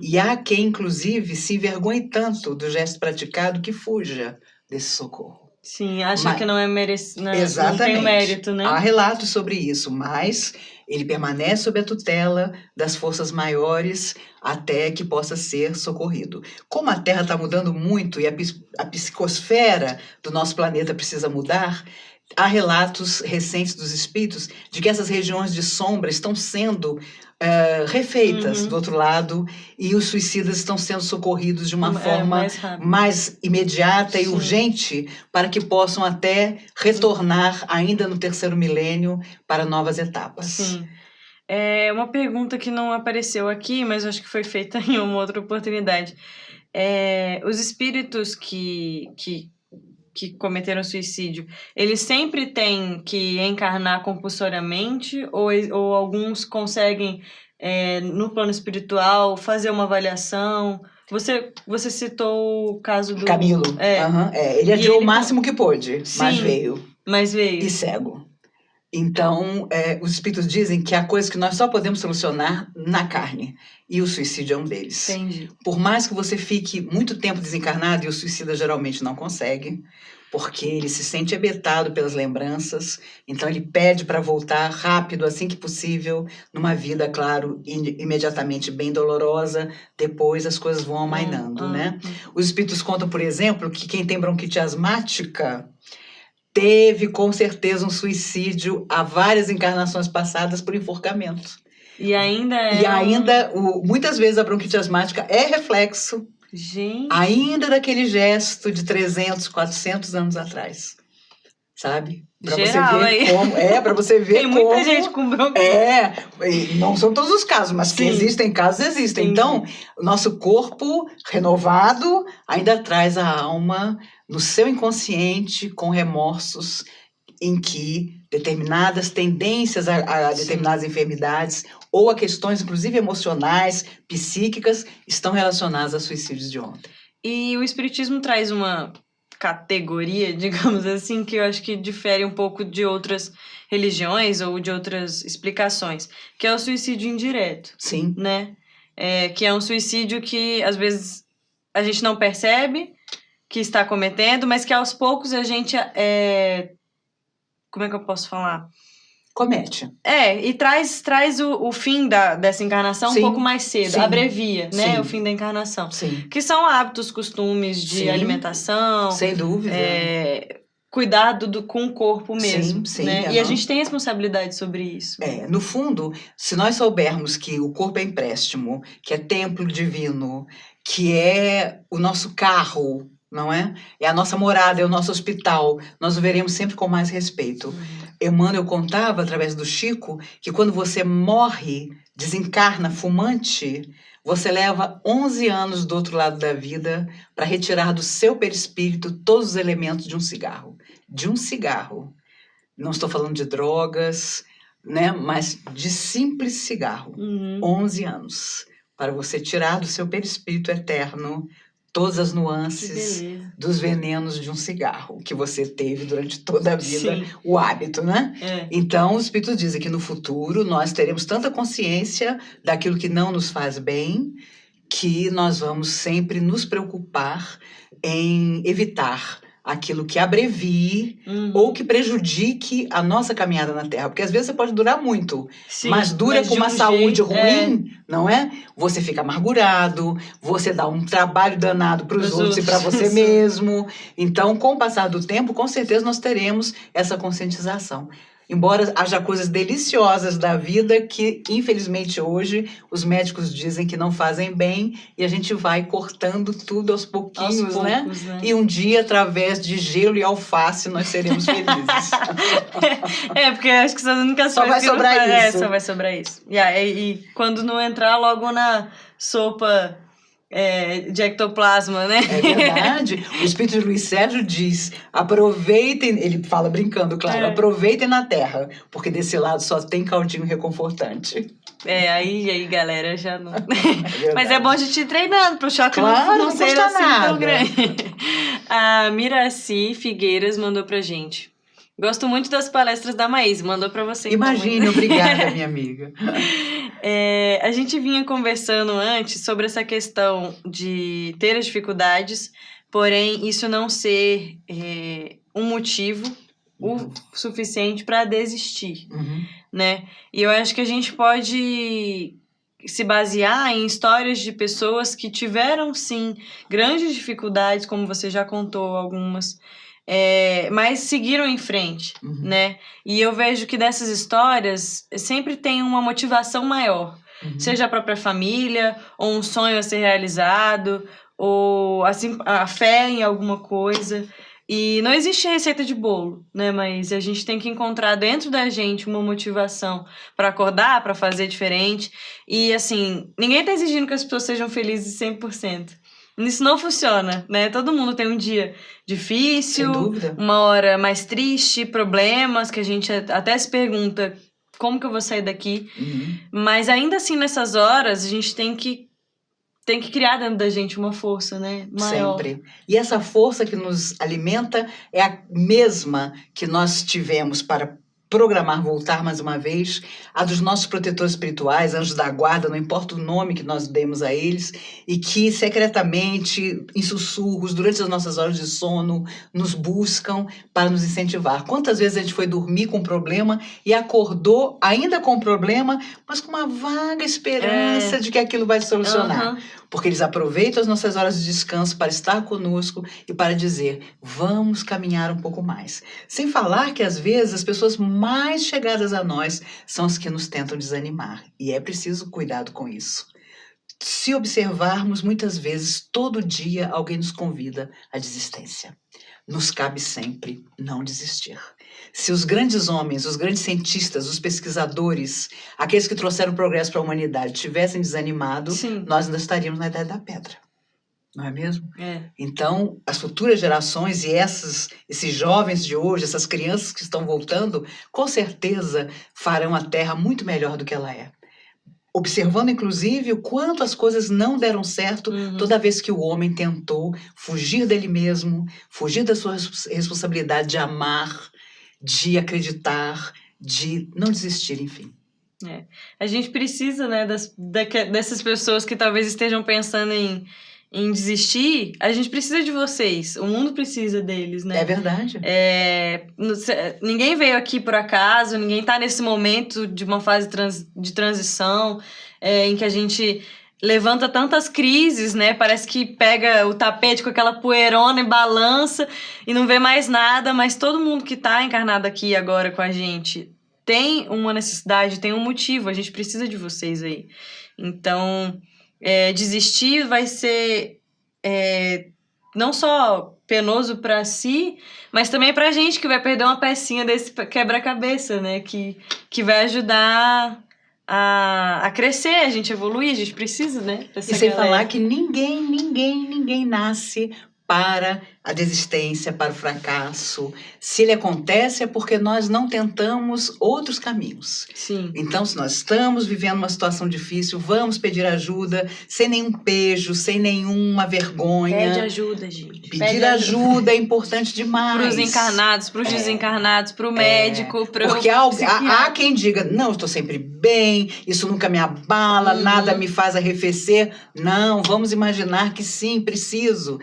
E há quem, inclusive, se envergonhe tanto do gesto praticado que fuja desse socorro. Sim, acha que não é merecido, Exatamente. Não tem o mérito, né? Há relatos sobre isso, mas ele permanece sob a tutela das forças maiores até que possa ser socorrido. Como a Terra está mudando muito e a psicosfera do nosso planeta precisa mudar, há relatos recentes dos espíritos de que essas regiões de sombra estão sendo refeitas do outro lado, e os suicidas estão sendo socorridos de uma forma mais imediata e urgente, para que possam até retornar ainda no 3º milênio para novas etapas. Sim. É uma pergunta que não apareceu aqui, mas acho que foi feita em uma outra oportunidade. Os espíritos que cometeram suicídio, eles sempre têm que encarnar compulsoriamente, ou alguns conseguem, no plano espiritual, fazer uma avaliação? Você citou o caso do... Camilo. Ele adiou o máximo que pôde, mas veio. E cego. Então, os espíritos dizem que há coisas que nós só podemos solucionar na carne, e o suicídio é um deles. Entendi. Por mais que você fique muito tempo desencarnado, e o suicida geralmente não consegue, porque ele se sente abetado pelas lembranças, então ele pede para voltar rápido, assim que possível, numa vida, claro, imediatamente bem dolorosa, depois as coisas vão amainando, né? Os espíritos contam, por exemplo, que quem tem bronquite asmática teve, com certeza, um suicídio há várias encarnações passadas por enforcamento. E ainda muitas vezes a bronquite asmática é reflexo ainda daquele gesto de 300, 400 anos atrás. Sabe? Para você ver como... para você ver tem como... muita gente com bronquite. Não são todos os casos, mas que existem casos, existem. Então, o nosso corpo renovado ainda traz a alma no seu inconsciente com remorsos em que determinadas tendências a determinadas enfermidades ou a questões, inclusive emocionais, psíquicas, estão relacionadas a suicídios de ontem. E o Espiritismo traz uma categoria, digamos assim, que eu acho que difere um pouco de outras religiões ou de outras explicações, que é o suicídio indireto, Sim. né? Que é um suicídio que, às vezes, a gente não percebe que está cometendo, mas que aos poucos a gente... como é que eu posso falar? Comete. E traz o fim dessa encarnação Sim, um pouco mais cedo, sim, abrevia, né, sim. o fim da encarnação. Sim. Que são hábitos, costumes de Sim, alimentação. sem dúvida. Cuidado com o corpo mesmo, Sim, né? aham. E a gente tem responsabilidade sobre isso. No fundo, se nós soubermos que o corpo é empréstimo, que é templo divino, que é o nosso carro, não é? É a nossa morada, é o nosso hospital, nós o veremos sempre com mais respeito. Emmanuel contava, através do Chico, que quando você morre, desencarna fumante, você leva 11 anos do outro lado da vida para retirar do seu perispírito todos os elementos de um cigarro. De um cigarro. Não estou falando de drogas, né? Mas de simples cigarro. 11 anos. Para você tirar do seu perispírito eterno todas as nuances dos venenos de um cigarro que você teve durante toda a vida, sim, o hábito, né? Então, os espíritos dizem que no futuro nós teremos tanta consciência daquilo que não nos faz bem que nós vamos sempre nos preocupar em evitar aquilo que abrevie ou que prejudique a nossa caminhada na Terra. Porque às vezes você pode durar muito, sim, mas dura com uma saúde ruim, não é? Você fica amargurado, você dá um trabalho danado para os outros e para você mesmo. Então, com o passar do tempo, com certeza nós teremos essa conscientização. Embora haja coisas deliciosas da vida que, infelizmente, hoje os médicos dizem que não fazem bem e a gente vai cortando tudo aos pouquinhos, né? E um dia, através de gelo e alface, nós seremos felizes. Porque acho que são as únicas só coisas vai sobrar isso. Só vai sobrar isso. E quando não entrar logo na sopa... de ectoplasma, né? É verdade. O espírito de Luiz Sérgio diz: aproveitem, ele fala brincando, claro, aproveitem na terra, porque desse lado só tem caldinho reconfortante. Aí, galera, já não. Mas é bom a gente ir treinando pro choque claro, não ser assim nada. Tão grande. A Miraci Figueiras mandou pra gente. Gosto muito das palestras da Maís, mandou pra você. Imagine, então, obrigada, minha amiga. A gente vinha conversando antes sobre essa questão de ter as dificuldades, porém isso não ser um motivo o suficiente para desistir, né? E eu acho que a gente pode se basear em histórias de pessoas que tiveram, sim, grandes dificuldades, como você já contou algumas, mas seguiram em frente, né? E eu vejo que dessas histórias sempre tem uma motivação maior, seja a própria família, ou um sonho a ser realizado, ou assim, a fé em alguma coisa. E não existe receita de bolo, né? Mas a gente tem que encontrar dentro da gente uma motivação para acordar, para fazer diferente. E assim, ninguém tá exigindo que as pessoas sejam felizes 100%. Isso não funciona, né? Todo mundo tem um dia difícil, uma hora mais triste, problemas que a gente até se pergunta como que eu vou sair daqui. Mas ainda assim, nessas horas, a gente tem que criar dentro da gente uma força, né? Maior. Sempre. E essa força que nos alimenta é a mesma que nós tivemos para programar voltar mais uma vez, a dos nossos protetores espirituais, anjos da guarda, não importa o nome que nós demos a eles, e que secretamente, em sussurros, durante as nossas horas de sono, nos buscam para nos incentivar. Quantas vezes a gente foi dormir com um problema e acordou ainda com o problema, mas com uma vaga esperança de que aquilo vai se solucionar. Porque eles aproveitam as nossas horas de descanso para estar conosco e para dizer, vamos caminhar um pouco mais. Sem falar que, às vezes, as pessoas mais chegadas a nós são as que nos tentam desanimar. E é preciso cuidado com isso. Se observarmos, muitas vezes, todo dia, alguém nos convida à desistência. Nos cabe sempre não desistir. Se os grandes homens, os grandes cientistas, os pesquisadores, aqueles que trouxeram progresso para a humanidade, tivessem desanimado, nós ainda estaríamos na Idade da Pedra. Não é mesmo? Então, as futuras gerações e esses jovens de hoje, essas crianças que estão voltando, com certeza farão a Terra muito melhor do que ela é. observando, inclusive, o quanto as coisas não deram certo toda vez que o homem tentou fugir dele mesmo, fugir da sua responsabilidade de amar, de acreditar, de não desistir, enfim. A gente precisa, né, dessas pessoas que talvez estejam pensando em desistir. A gente precisa de vocês. O mundo precisa deles, né? É verdade. Ninguém veio aqui por acaso, ninguém está nesse momento de uma fase de transição em que a gente levanta tantas crises, né? Parece que pega o tapete com aquela poeirona e balança e não vê mais nada, mas todo mundo que está encarnado aqui agora com a gente tem uma necessidade, tem um motivo, a gente precisa de vocês aí. Então, desistir vai ser não só penoso para si, mas também pra gente que vai perder uma pecinha desse quebra-cabeça, né? Que vai ajudar a crescer, a gente evoluir, a gente precisa, né? E sem falar que ninguém nasce para a desistência, para o fracasso. Se ele acontece é porque nós não tentamos outros caminhos. Sim. Então, se nós estamos vivendo uma situação difícil, vamos pedir ajuda, sem nenhum pejo, sem nenhuma vergonha. Pede ajuda, gente. Pedir ajuda é importante demais. Para os encarnados, para os desencarnados, para o médico, para o porque há quem diga, não, eu estou sempre bem, isso nunca me abala, nada me faz arrefecer. Não, vamos imaginar que sim, preciso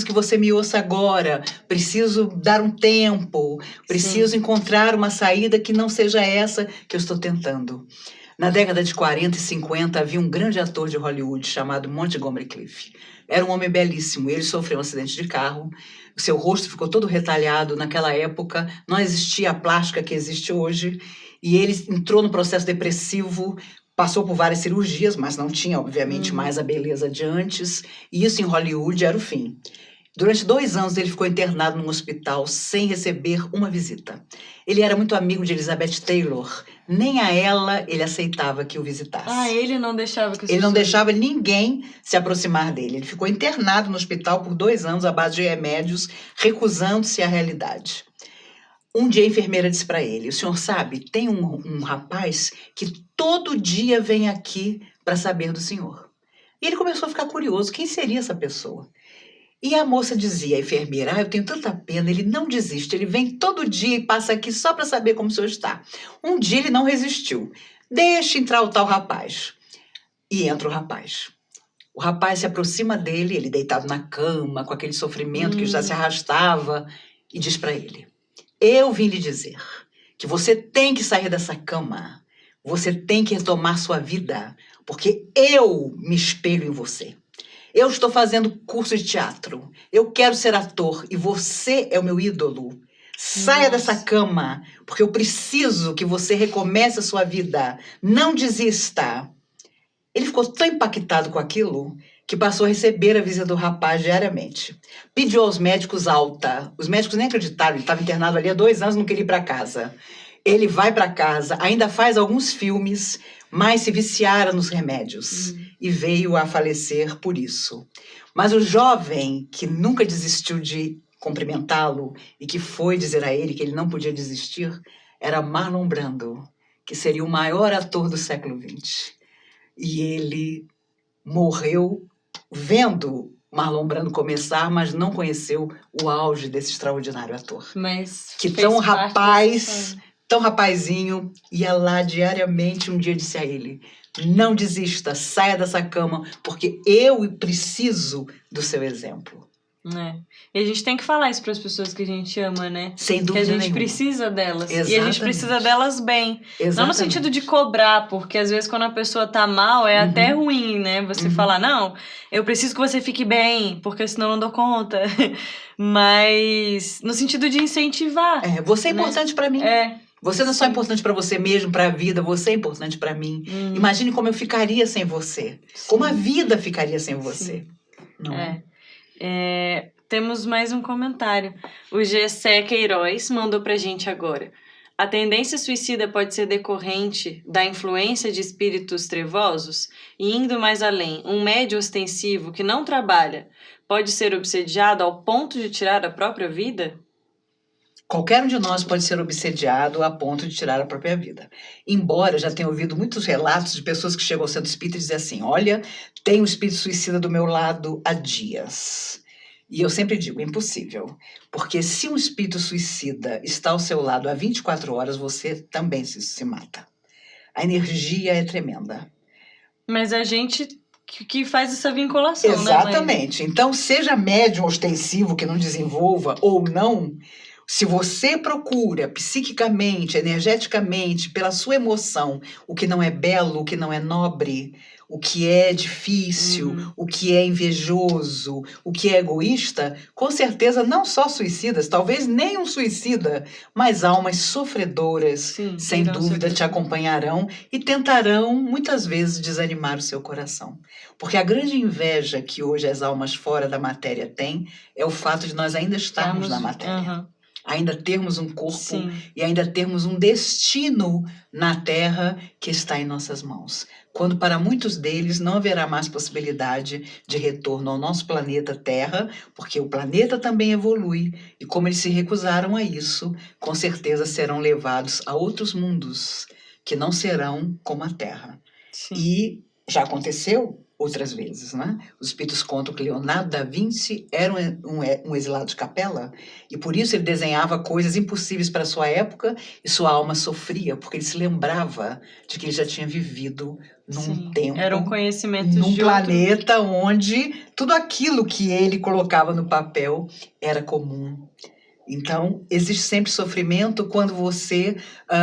que você me ouça agora, preciso dar um tempo, preciso encontrar uma saída que não seja essa que eu estou tentando. Na década de 40 e 50, havia um grande ator de Hollywood chamado Montgomery Clift. Era um homem belíssimo, ele sofreu um acidente de carro, o seu rosto ficou todo retalhado. Naquela época não existia a plástica que existe hoje, e ele entrou no processo depressivo, passou por várias cirurgias, mas não tinha, obviamente, mais a beleza de antes, e isso em Hollywood era o fim. Durante 2 anos, ele ficou internado num hospital sem receber uma visita. Ele era muito amigo de Elizabeth Taylor. Nem a ela ele aceitava que o visitasse. Ele não deixava que Ele não deixava ninguém se aproximar dele. Ele ficou internado no hospital por 2 anos à base de remédios, recusando-se à realidade. Um dia a enfermeira disse para ele, o senhor sabe, tem um rapaz que todo dia vem aqui para saber do senhor. E ele começou a ficar curioso, quem seria essa pessoa? E a moça dizia, a enfermeira, eu tenho tanta pena, ele não desiste, ele vem todo dia e passa aqui só para saber como o senhor está. Um dia ele não resistiu. Deixa entrar o tal rapaz. E entra o rapaz. O rapaz se aproxima dele, ele deitado na cama, com aquele sofrimento que já se arrastava, e diz para ele, eu vim lhe dizer que você tem que sair dessa cama, você tem que retomar sua vida, porque eu me espelho em você. Eu estou fazendo curso de teatro. Eu quero ser ator e você é o meu ídolo. Saia dessa cama, porque eu preciso que você recomece a sua vida. Não desista. Ele ficou tão impactado com aquilo que passou a receber a visita do rapaz diariamente. Pediu aos médicos alta. Os médicos nem acreditaram. Ele estava internado ali há 2 anos, não queria ir para casa. Ele vai para casa, ainda faz alguns filmes, mas se viciara nos remédios e veio a falecer por isso. Mas o jovem que nunca desistiu de cumprimentá-lo e que foi dizer a ele que ele não podia desistir era Marlon Brando, que seria o maior ator do século XX. E ele morreu vendo Marlon Brando começar, mas não conheceu o auge desse extraordinário ator. Mas que tão rapazinho, ia lá diariamente. Um dia disse a ele, não desista, saia dessa cama, porque eu preciso do seu exemplo. E a gente tem que falar isso para as pessoas que a gente ama, né? Sem dúvida nenhuma. Que a gente nenhuma. Precisa delas. Exatamente. E a gente precisa delas bem. Exatamente. Não no sentido de cobrar, porque às vezes quando a pessoa tá mal, é até ruim, né? Você falar, não, eu preciso que você fique bem, porque senão eu não dou conta. Mas no sentido de incentivar. Você é importante para mim. Você não é só importante para você mesmo, para a vida, você é importante para mim. Imagine como eu ficaria sem você. Como a vida ficaria sem você. Não é? Temos mais um comentário. O Gessé Queiroz mandou pra gente agora. A tendência suicida pode ser decorrente da influência de espíritos trevosos? E indo mais além, um médio ostensivo que não trabalha pode ser obsediado ao ponto de tirar a própria vida? Qualquer um de nós pode ser obsediado a ponto de tirar a própria vida. Embora eu já tenha ouvido muitos relatos de pessoas que chegam ao centro espírita e dizem assim, olha, tem um espírito suicida do meu lado há dias. E eu sempre digo, impossível. Porque se um espírito suicida está ao seu lado há 24 horas, você também se mata. A energia é tremenda. Mas a gente que faz essa vinculação, Exatamente. né, mãe? Então, seja médium ostensivo que não desenvolva ou não, se você procura psiquicamente, energeticamente, pela sua emoção, o que não é belo, o que não é nobre, o que é difícil, o que é invejoso, o que é egoísta, com certeza não só suicidas, talvez nem um suicida, mas almas sofredoras, Sim, sem irão dúvida, sofrer. te acompanharão e tentarão, muitas vezes, desanimar o seu coração. Porque a grande inveja que hoje as almas fora da matéria têm é o fato de nós ainda estarmos na matéria. Ainda termos um corpo Sim. e ainda termos um destino na Terra que está em nossas mãos. Quando para muitos deles não haverá mais possibilidade de retorno ao nosso planeta Terra, porque o planeta também evolui, e como eles se recusaram a isso, com certeza serão levados a outros mundos que não serão como a Terra. Sim. E já aconteceu outras vezes, né? Os espíritos contam que Leonardo da Vinci era um exilado de capela e por isso ele desenhava coisas impossíveis para a sua época e sua alma sofria, porque ele se lembrava de que ele já tinha vivido num tempo, eram conhecimentos num de planeta onde tudo aquilo que ele colocava no papel era comum. Então, existe sempre sofrimento quando você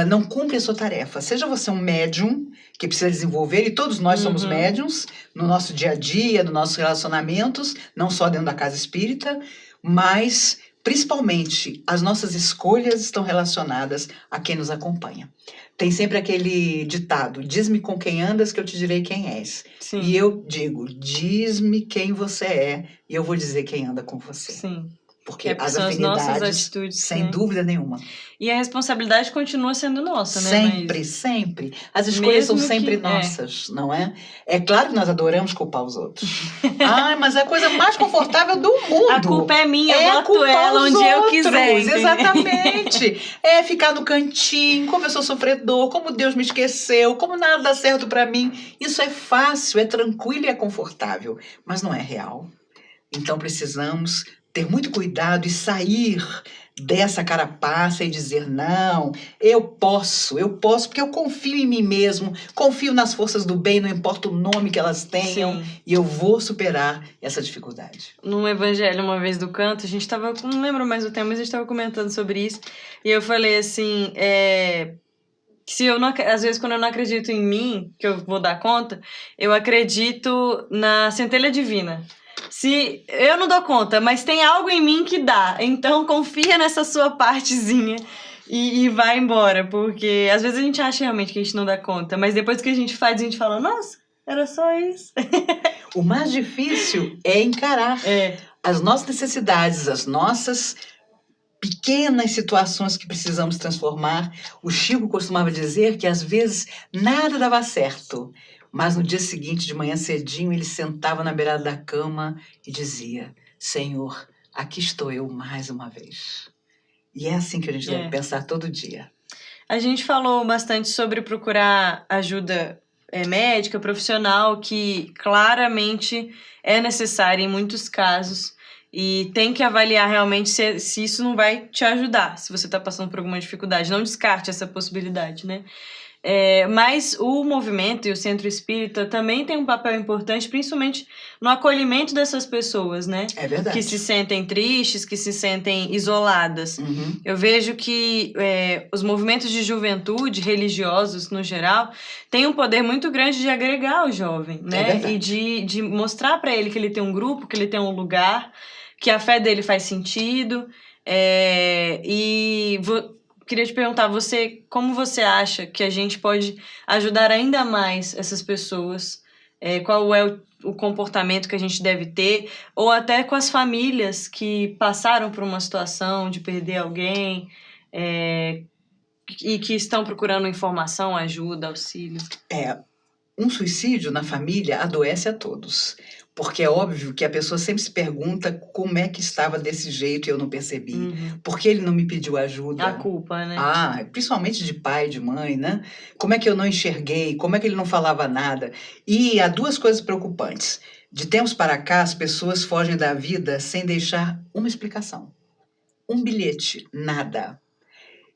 não cumpre a sua tarefa. Seja você um médium que precisa desenvolver, e todos nós somos médiums no nosso dia a dia, nos nossos relacionamentos, não só dentro da casa espírita, mas principalmente as nossas escolhas estão relacionadas a quem nos acompanha. Tem sempre aquele ditado, diz-me com quem andas que eu te direi quem és. Sim. E eu digo, diz-me quem você é e eu vou dizer quem anda com você. Sim. Porque as são as nossas afinidades, atitudes, sem dúvida nenhuma. E a responsabilidade continua sendo nossa, né? Sempre, sempre. As escolhas são sempre nossas, não é? É claro que nós adoramos culpar os outros. Ai, mas é a coisa mais confortável do mundo. A culpa é minha, eu boto ela onde eu quiser. Exatamente. É ficar no cantinho, como eu sou sofredor, como Deus me esqueceu, como nada dá certo para mim. Isso é fácil, é tranquilo e é confortável, mas não é real. Então precisamos ter muito cuidado e sair dessa carapaça e dizer, não, eu posso, porque eu confio em mim mesmo, confio nas forças do bem, não importa o nome que elas tenham, e eu vou superar essa dificuldade. Num evangelho, uma vez do canto, a gente estava, não lembro mais o tema, mas a gente estava comentando sobre isso, e eu falei assim, se eu não, às vezes quando eu não acredito em mim, que eu vou dar conta, eu acredito na centelha divina. Se eu não dou conta, mas tem algo em mim que dá, então confia nessa sua partezinha e vai embora, porque às vezes a gente acha realmente que a gente não dá conta, mas depois que a gente faz, a gente fala, nossa, era só isso. O mais difícil é encarar as nossas necessidades, as nossas pequenas situações que precisamos transformar. O Chico costumava dizer que às vezes nada dava certo, mas no dia seguinte, de manhã cedinho, ele sentava na beirada da cama e dizia, Senhor, aqui estou eu mais uma vez. E é assim que a gente deve pensar todo dia. A gente falou bastante sobre procurar ajuda médica, profissional, que claramente é necessária em muitos casos. E tem que avaliar realmente se isso não vai te ajudar, se você está passando por alguma dificuldade. Não descarte essa possibilidade, né? Mas o movimento e o centro espírita também tem um papel importante, principalmente no acolhimento dessas pessoas, né? É verdade. Que se sentem tristes, que se sentem isoladas. Eu vejo que os movimentos de juventude, religiosos no geral, têm um poder muito grande de agregar o jovem, né? E de mostrar para ele que ele tem um grupo, que ele tem um lugar, que a fé dele faz sentido. Queria te perguntar, como você acha que a gente pode ajudar ainda mais essas pessoas? Qual é o comportamento que a gente deve ter? Ou até com as famílias que passaram por uma situação de perder alguém e que estão procurando informação, ajuda, auxílio? Um suicídio na família adoece a todos. Porque é óbvio que a pessoa sempre se pergunta como é que estava desse jeito e eu não percebi. Uhum. Por que ele não me pediu ajuda? A culpa, né? Principalmente de pai, de mãe, né? Como é que eu não enxerguei? Como é que ele não falava nada? E há duas coisas preocupantes. De tempos para cá, as pessoas fogem da vida sem deixar uma explicação. Um bilhete, nada.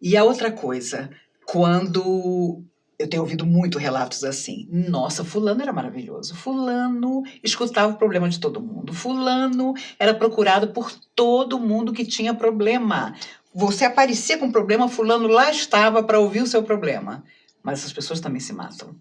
E a outra coisa, quando eu tenho ouvido muito relatos assim, nossa, fulano era maravilhoso, fulano escutava o problema de todo mundo, fulano era procurado por todo mundo que tinha problema. Você aparecia com problema, fulano lá estava para ouvir o seu problema. Mas essas pessoas também se matam.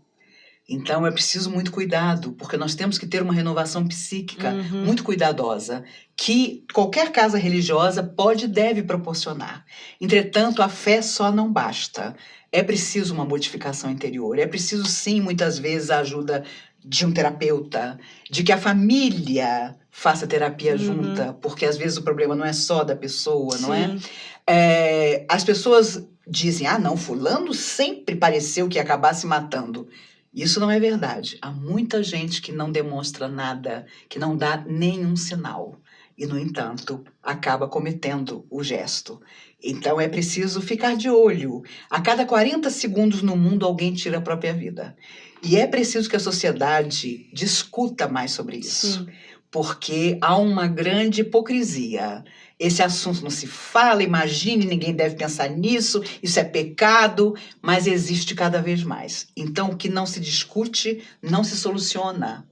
Então é preciso muito cuidado, porque nós temos que ter uma renovação psíquica muito cuidadosa, que qualquer casa religiosa pode e deve proporcionar. Entretanto, a fé só não basta. É preciso uma modificação interior, é preciso sim, muitas vezes, a ajuda de um terapeuta, de que a família faça terapia junta, porque às vezes o problema não é só da pessoa, não é? As pessoas dizem, não, fulano sempre pareceu que ia acabar se matando. Isso não é verdade. Há muita gente que não demonstra nada, que não dá nenhum sinal. E, no entanto, acaba cometendo o gesto. Então, é preciso ficar de olho. A cada 40 segundos no mundo, alguém tira a própria vida. E é preciso que a sociedade discuta mais sobre isso. Sim. Porque há uma grande hipocrisia. Esse assunto não se fala, imagine, ninguém deve pensar nisso, isso é pecado, mas existe cada vez mais. Então, o que não se discute, não se soluciona.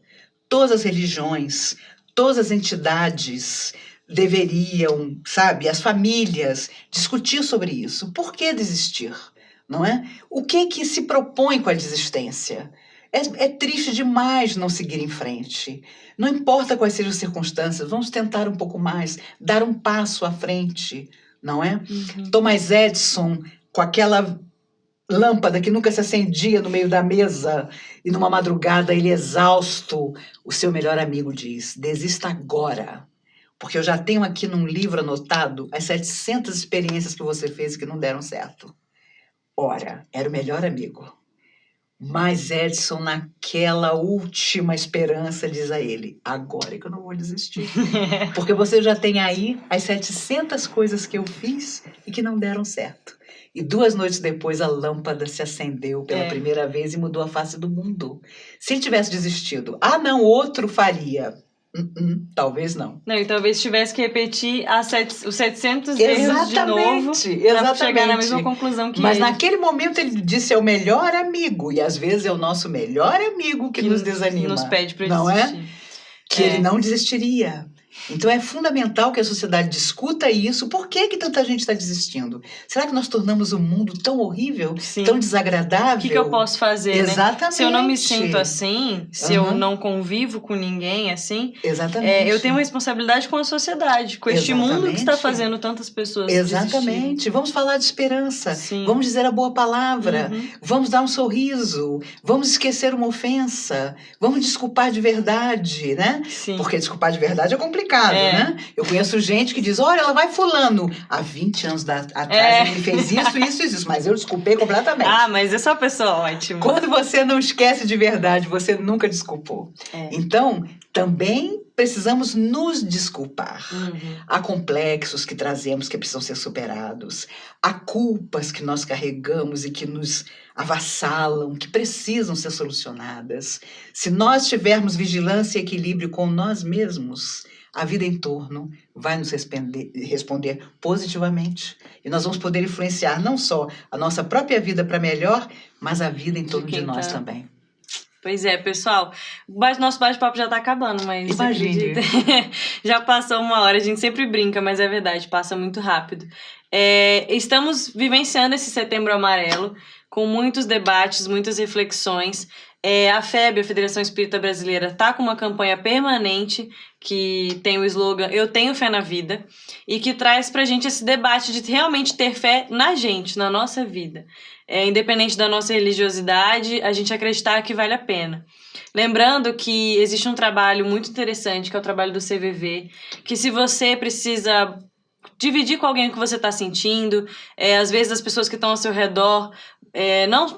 Todas as religiões, todas as entidades deveriam, as famílias, discutir sobre isso. Por que desistir? Não é? O que se propõe com a desistência? É triste demais não seguir em frente. Não importa quais sejam as circunstâncias, vamos tentar um pouco mais, dar um passo à frente, não é? Thomas Edison, com aquela lâmpada que nunca se acendia no meio da mesa, e numa madrugada ele exausto, o seu melhor amigo diz, desista agora, porque eu já tenho aqui num livro anotado as 700 experiências que você fez que não deram certo. Ora, era o melhor amigo. Mas Edson, naquela última esperança, diz a ele, agora é que eu não vou desistir. Porque você já tem aí as 700 coisas que eu fiz e que não deram certo. E 2 noites depois, a lâmpada se acendeu pela primeira vez e mudou a face do mundo. Se ele tivesse desistido, não, outro faria. Talvez não. Não, e talvez tivesse que repetir os 700 erros de novo para chegar na mesma conclusão que Mas ele. naquele momento ele disse é o melhor amigo, e às vezes é o nosso melhor amigo que nos desanima. Nos pede para não desistir. É? Que ele não desistiria. Então é fundamental que a sociedade discuta isso. Por que tanta gente está desistindo? Será que nós tornamos o mundo tão horrível, tão desagradável? O que eu posso fazer, Exatamente. né? Se eu não me sinto assim, se eu não convivo com ninguém assim, eu tenho uma responsabilidade com a sociedade, com este mundo que está fazendo tantas pessoas desistirem. Vamos falar de esperança. Sim. Vamos dizer a boa palavra. Vamos dar um sorriso. Vamos esquecer uma ofensa. Vamos desculpar de verdade, né? Sim. Porque desculpar de verdade é complicado. Né? Eu conheço gente que diz, olha, ela vai fulano. Há 20 anos atrás ele fez isso, mas eu desculpei completamente. Mas essa pessoa ótima. Quando você não esquece de verdade, você nunca desculpou. Então, também precisamos nos desculpar. Há complexos que trazemos que precisam ser superados. Há culpas que nós carregamos e que nos avassalam, que precisam ser solucionadas. Se nós tivermos vigilância e equilíbrio com nós mesmos, a vida em torno vai nos responder positivamente. E nós vamos poder influenciar não só a nossa própria vida para melhor, mas a vida em torno de nós também. Pois é, pessoal. Nosso bate-papo já está acabando, mas imagine. Já passou 1 hora. A gente sempre brinca, mas é verdade, passa muito rápido. Estamos vivenciando esse Setembro Amarelo, com muitos debates, muitas reflexões. A FEB, a Federação Espírita Brasileira, está com uma campanha permanente que tem o slogan Eu Tenho Fé na Vida e que traz pra gente esse debate de realmente ter fé na gente, na nossa vida. Independente da nossa religiosidade, a gente acreditar que vale a pena. Lembrando que existe um trabalho muito interessante, que é o trabalho do CVV, que se você precisa dividir com alguém o que você está sentindo. Às vezes as pessoas que estão ao seu redor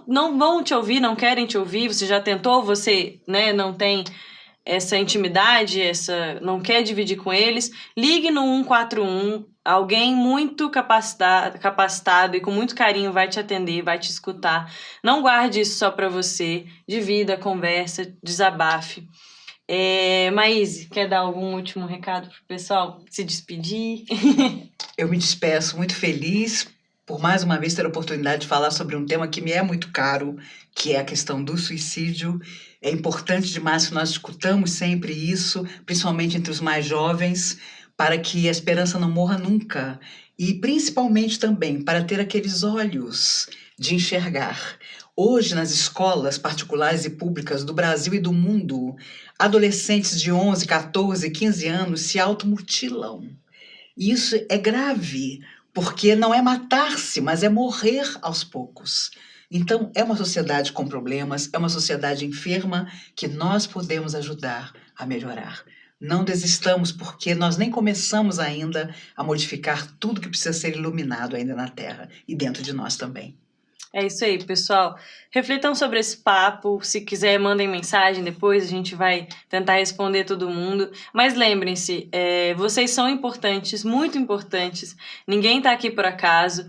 não vão te ouvir, não querem te ouvir, você já tentou, você, né, não tem essa intimidade, não quer dividir com eles, ligue no 141, alguém muito capacitado e com muito carinho vai te atender, vai te escutar. Não guarde isso só para você, divida, conversa, desabafe. Maíse, quer dar algum último recado pro pessoal? Se despedir? Eu me despeço muito feliz por mais uma vez ter a oportunidade de falar sobre um tema que me é muito caro, que é a questão do suicídio. É importante demais que nós discutamos sempre isso, principalmente entre os mais jovens, para que a esperança não morra nunca. E principalmente também para ter aqueles olhos de enxergar. Hoje, nas escolas particulares e públicas do Brasil e do mundo, adolescentes de 11, 14, 15 anos se automutilam. E isso é grave, porque não é matar-se, mas é morrer aos poucos. Então, é uma sociedade com problemas, é uma sociedade enferma que nós podemos ajudar a melhorar. Não desistamos, porque nós nem começamos ainda a modificar tudo que precisa ser iluminado ainda na Terra e dentro de nós também. É isso aí, pessoal. Reflitam sobre esse papo. Se quiser, mandem mensagem depois. A gente vai tentar responder todo mundo. Mas lembrem-se, vocês são importantes, muito importantes. Ninguém tá aqui por acaso.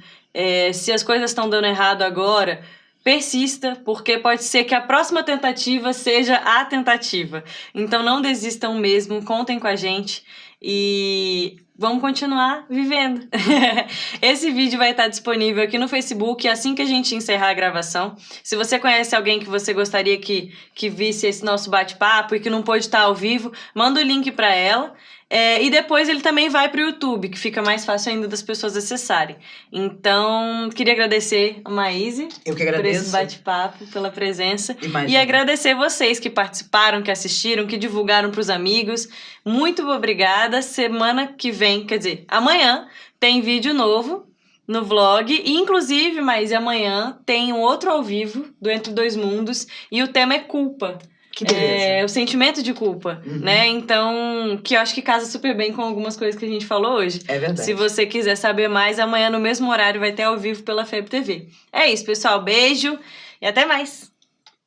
Se as coisas estão dando errado agora, persista, porque pode ser que a próxima tentativa seja a tentativa. Então não desistam mesmo, contem com a gente e vamos continuar vivendo. Esse vídeo vai estar disponível aqui no Facebook assim que a gente encerrar a gravação. Se você conhece alguém que você gostaria que visse esse nosso bate-papo e que não pôde estar ao vivo, manda o link para ela. E depois ele também vai para o YouTube, que fica mais fácil ainda das pessoas acessarem. Então, queria agradecer a Maíse Eu que agradeço. Por esse bate-papo, pela presença. Imagina. E agradecer vocês que participaram, que assistiram, que divulgaram para os amigos. Muito obrigada. Semana que vem, quer dizer, amanhã tem vídeo novo no vlog. E, inclusive, Maíse, amanhã tem um outro ao vivo do Entre Dois Mundos. E o tema é culpa. Que beleza. O sentimento de culpa, né? Então, que eu acho que casa super bem com algumas coisas que a gente falou hoje. É verdade. Se você quiser saber mais, amanhã no mesmo horário vai ter ao vivo pela FEB TV. É isso, pessoal. Beijo e até mais!